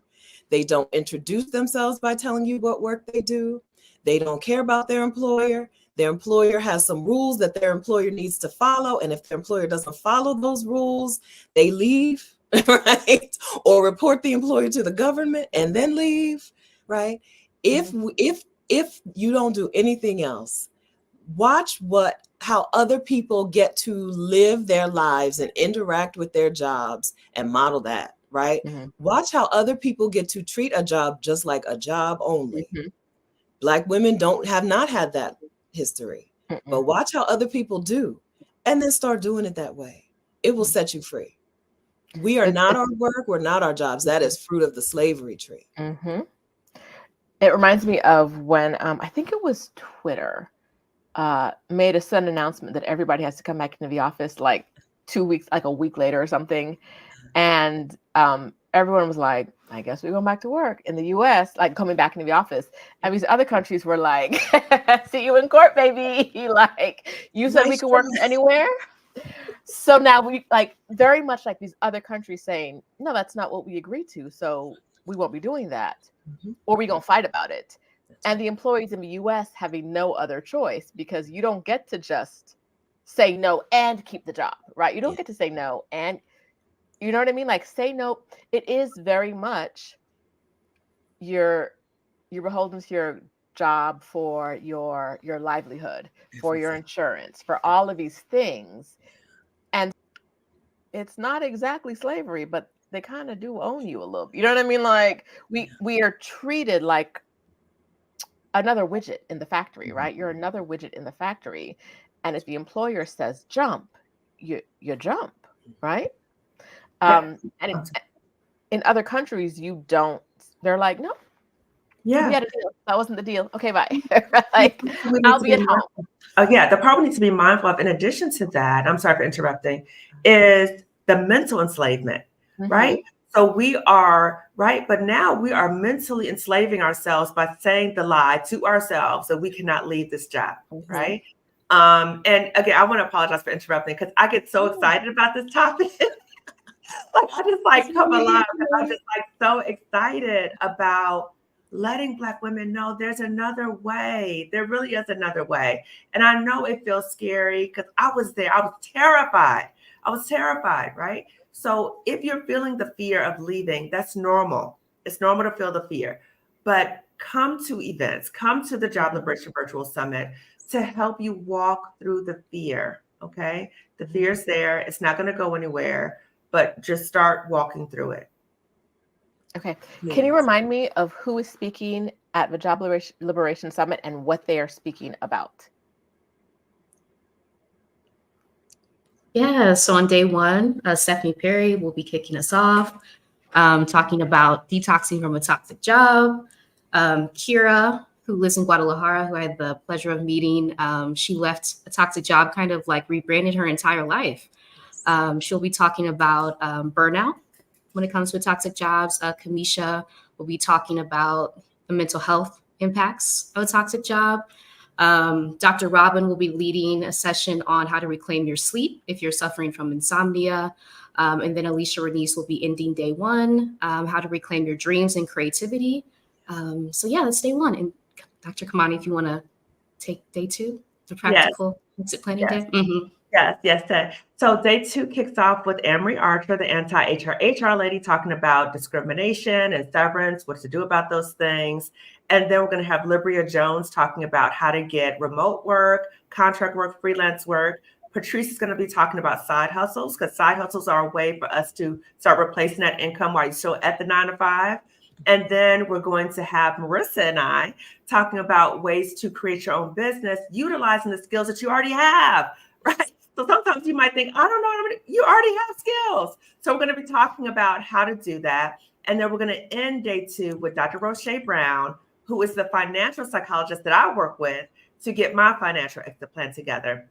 They don't introduce themselves by telling you what work they do. They don't care about their employer. Their employer has some rules that their employer needs to follow. And if their employer doesn't follow those rules, they leave, right? Or report the employer to the government and then leave, right? If you don't do anything else, watch how other people get to live their lives and interact with their jobs and model that, right? Watch how other people get to treat a job just like a job only. Black women have not had that history, but watch how other people do, and then start doing it that way. It will set you free. We are not our work. We're not our jobs. That is fruit of the slavery tree. It reminds me of when I think it was Twitter made a sudden announcement that everybody has to come back into the office like 2 weeks, like a week later or something. And everyone was like, I guess we're going back to work in the US, like coming back into the office. And these other countries were like, see you in court, baby. Like, you said we could work anywhere. So now we like very much like these other countries saying, no, that's not what we agreed to. So we won't be doing that. Or we're going to fight about it. And the employees in the US having no other choice, because you don't get to just say no and keep the job, right? You don't get to say no and, you know what I mean? Like, say no. It is very much you're beholden to your job for your livelihood, for your insurance, for all of these things. And it's not exactly slavery, but they kind of do own you a little bit. You know what I mean? Like, we are treated like another widget in the factory, right? You're another widget in the factory. And if the employer says jump, you jump, right? Yes. And in other countries, you don't. They're like, no, we Yeah. had a deal. That wasn't the deal. Okay, bye. Like, We need I'll to be at home. Yeah, the part we need to be mindful of, in addition to that, I'm sorry for interrupting, is the mental enslavement, right? So we are, right? But now we are mentally enslaving ourselves by saying the lie to ourselves that we cannot leave this job, right? And again, I want to apologize for interrupting because I get so excited about this topic. Like, I just like come alive. I'm just like so excited about letting Black women know there's another way. There really is another way. And I know it feels scary because I was there. I was terrified. Right? So if you're feeling the fear of leaving, that's normal. It's normal to feel the fear. But come to events, come to the Job Liberation Virtual Summit to help you walk through the fear. Okay? The fear's there. It's not going to go anywhere, but just start walking through it. Okay. Can you remind me of who is speaking at the Job Liberation Summit and what they are speaking about? Yeah, so on day one, Stephanie Perry will be kicking us off, talking about detoxing from a toxic job. Kira, who lives in Guadalajara, who I had the pleasure of meeting, she left a toxic job, kind of like rebranded her entire life. She'll be talking about burnout when it comes to toxic jobs. Kamisha will be talking about the mental health impacts of a toxic job. Dr. Robin will be leading a session on how to reclaim your sleep if you're suffering from insomnia. And then Alicia Renice will be ending day one, how to reclaim your dreams and creativity. So yeah, that's day one. And Dr. Kamani, if you want to take day two, the practical exit planning day. Yes. So day two kicks off with Amory Archer, the anti-HR lady, talking about discrimination and severance, what to do about those things. And then we're going to have Libria Jones talking about how to get remote work, contract work, freelance work. Patrice is going to be talking about side hustles, because side hustles are a way for us to start replacing that income while you're still at the 9 to 5. And then we're going to have Marissa and I talking about ways to create your own business, utilizing the skills that you already have, right? So sometimes you might think, I don't know, you already have skills. So we're going to be talking about how to do that. And then we're going to end day two with Dr. Roche Brown, who is the financial psychologist that I work with to get my financial exit plan together.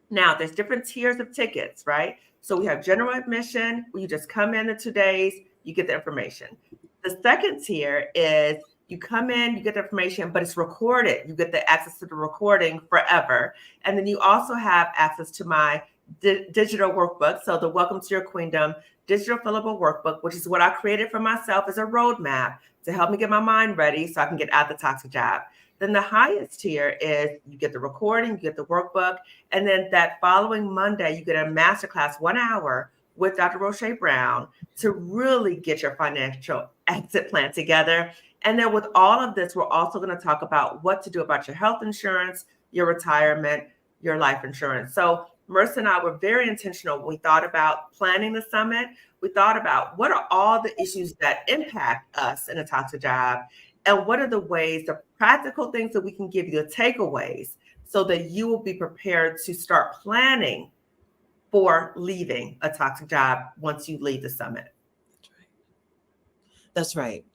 Now, there's different tiers of tickets, right? So we have general admission, where you just come in the 2 days, you get the information. The second tier is you come in, you get the information, but it's recorded. You get the access to the recording forever. And then you also have access to my digital workbook. So the Welcome to Your Queendom digital fillable workbook, which is what I created for myself as a roadmap to help me get my mind ready so I can get out the toxic job. Then the highest tier is you get the recording, you get the workbook, and then that following Monday, you get a masterclass 1 hour with Dr. Roche Brown to really get your financial exit plan together. And then with all of this, we're also going to talk about what to do about your health insurance, your retirement, your life insurance. So Marissa and I were very intentional when we thought about planning the summit. We thought about what are all the issues that impact us in a toxic job, and what are the ways, the practical things that we can give you, the takeaways, so that you will be prepared to start planning for leaving a toxic job once you leave the summit. That's right.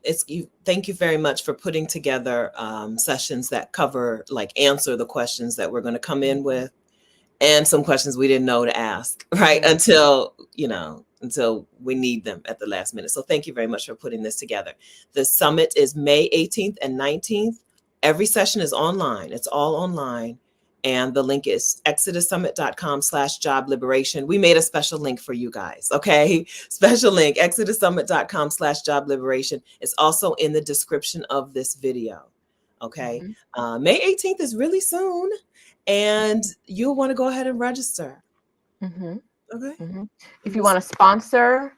Thank you very much for putting together sessions that cover, answer the questions that we're going to come in with, and some questions we didn't know to ask, right? Until we need them at the last minute. So thank you very much for putting this together. The summit is May 18th and 19th. Every session is online. It's all online. And the link is ExodusSummit.com/job liberation. We made a special link for you guys. Okay. Special link, ExodusSummit.com/job liberation. It's also in the description of this video. Okay. May 18th is really soon. And you'll want to go ahead and register. Okay. If you want to sponsor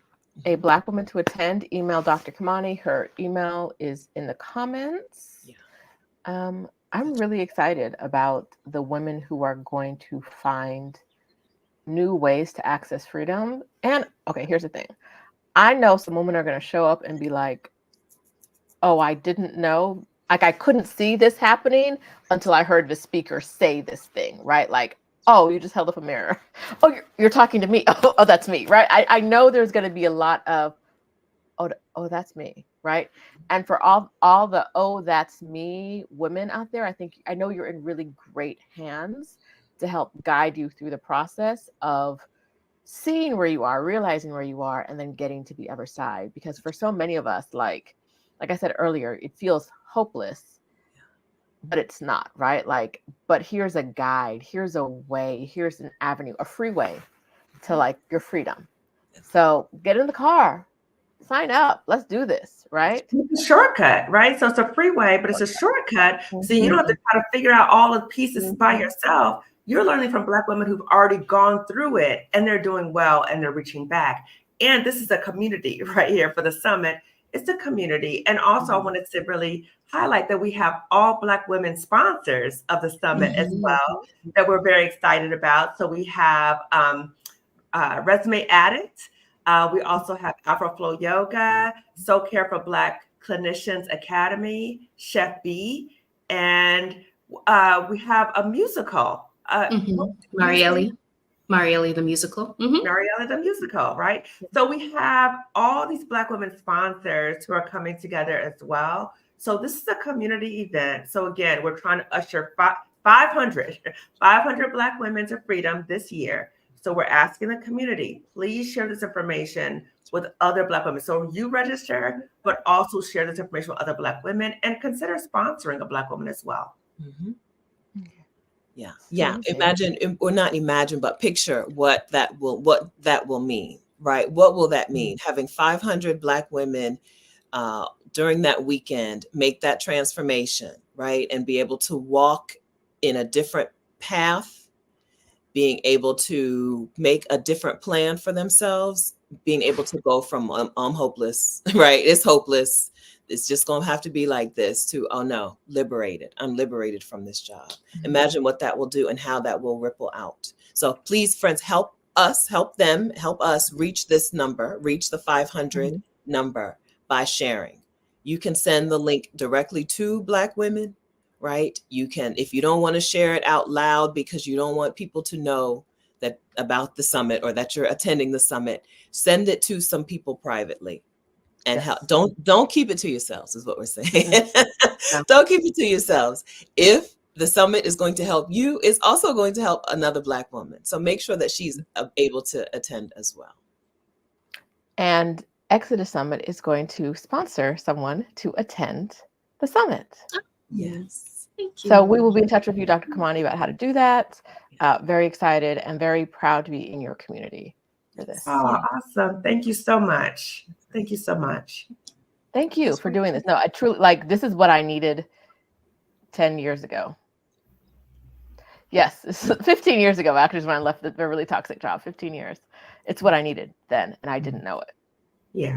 a Black woman to attend, email Dr. Kamani. Her email is in the comments. I'm really excited about the women who are going to find new ways to access freedom. And okay, here's the thing. I know some women are going to show up and be like, oh, I didn't know. Like, I couldn't see this happening until I heard the speaker say this thing, right? Like, Oh, you just held up a mirror. Oh, you're talking to me. Oh, that's me, right? I know there's going to be a lot of, oh, that's me, right? And for all the, oh, that's me women out there, I know you're in really great hands to help guide you through the process of seeing where you are, realizing where you are, and then getting to the other side. Because for so many of us, like I said earlier, it feels hopeless, but it's not, right? Like, but here's a guide, here's a way, here's an avenue, a freeway to like your freedom. So get in the car, sign up, let's do this, right? It's a shortcut, right? So it's a freeway, but it's a shortcut. So you don't have to try to figure out all the pieces by yourself. You're learning from Black women who've already gone through it, and they're doing well, and they're reaching back. And this is a community right here for the summit. It's a community. And also I wanted to really highlight that we have all Black women sponsors of the summit as well, that we're very excited about. So we have Resume Addict. We also have Afro Flow Yoga, So Care for Black Clinicians Academy, Chef B, and we have a musical. Marielle the musical. Marielle the musical, right? So we have all these Black women sponsors who are coming together as well. So this is a community event. So again, we're trying to usher 500 Black women to freedom this year. So we're asking the community, please share this information with other Black women. So you register, but also share this information with other Black women and consider sponsoring a Black woman as well. Yeah. Imagine, or not imagine, but picture what that will mean, right? What will that mean? Having 500 Black women during that weekend make that transformation, right? And be able to walk in a different path, being able to make a different plan for themselves, being able to go from I'm hopeless, right? It's hopeless. It's just going to have to be like this to, oh no, liberated. I'm liberated from this job. Imagine what that will do and how that will ripple out. So please, friends, help us reach this number, reach the 500 number by sharing. You can send the link directly to Black women, right? You can, if you don't want to share it out loud because you don't want people to know that about the summit or that you're attending the summit, send it to some people privately. And help. Don't keep it to yourselves is what we're saying. Don't keep it to yourselves. If the summit is going to help you, it's also going to help another Black woman. So make sure that she's able to attend as well. And ExodUS Summit is going to sponsor someone to attend the summit. Yes. Thank you. So we will be in touch with you, Dr. Kamani, about how to do that. Very excited and very proud to be in your community for this. Oh, awesome. Thank you so much. Thank you so much. Thank you for doing this. No, I truly, this is what I needed 10 years ago. Yes, 15 years ago, actually, is when I left the really toxic job, 15 years. It's what I needed then, and I didn't know it. Yeah.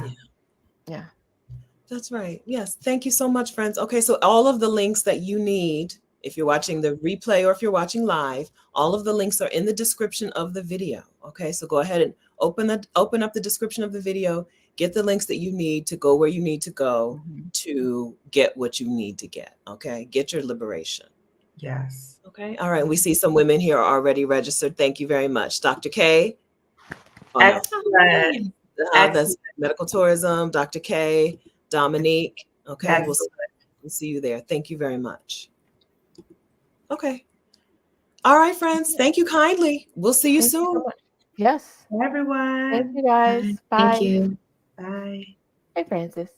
That's right. Yes. Thank you so much, friends. Okay, so all of the links that you need, if you're watching the replay or if you're watching live, all of the links are in the description of the video. Okay, so go ahead and open up the description of the video, get the links that you need to go where you need to go to get what you need to get. Okay, get your liberation. Yes. Okay. All right. We see some women here are already registered. Thank you very much. Dr. K. Excellent. That's medical tourism. Dr. K. Dominique. Okay. We'll see you there. Thank you very much. Okay. All right, friends. Thank you kindly. We'll see you soon. So yes. Everyone. Thank you, guys. Bye. Thank you. Bye. Hey, Francis.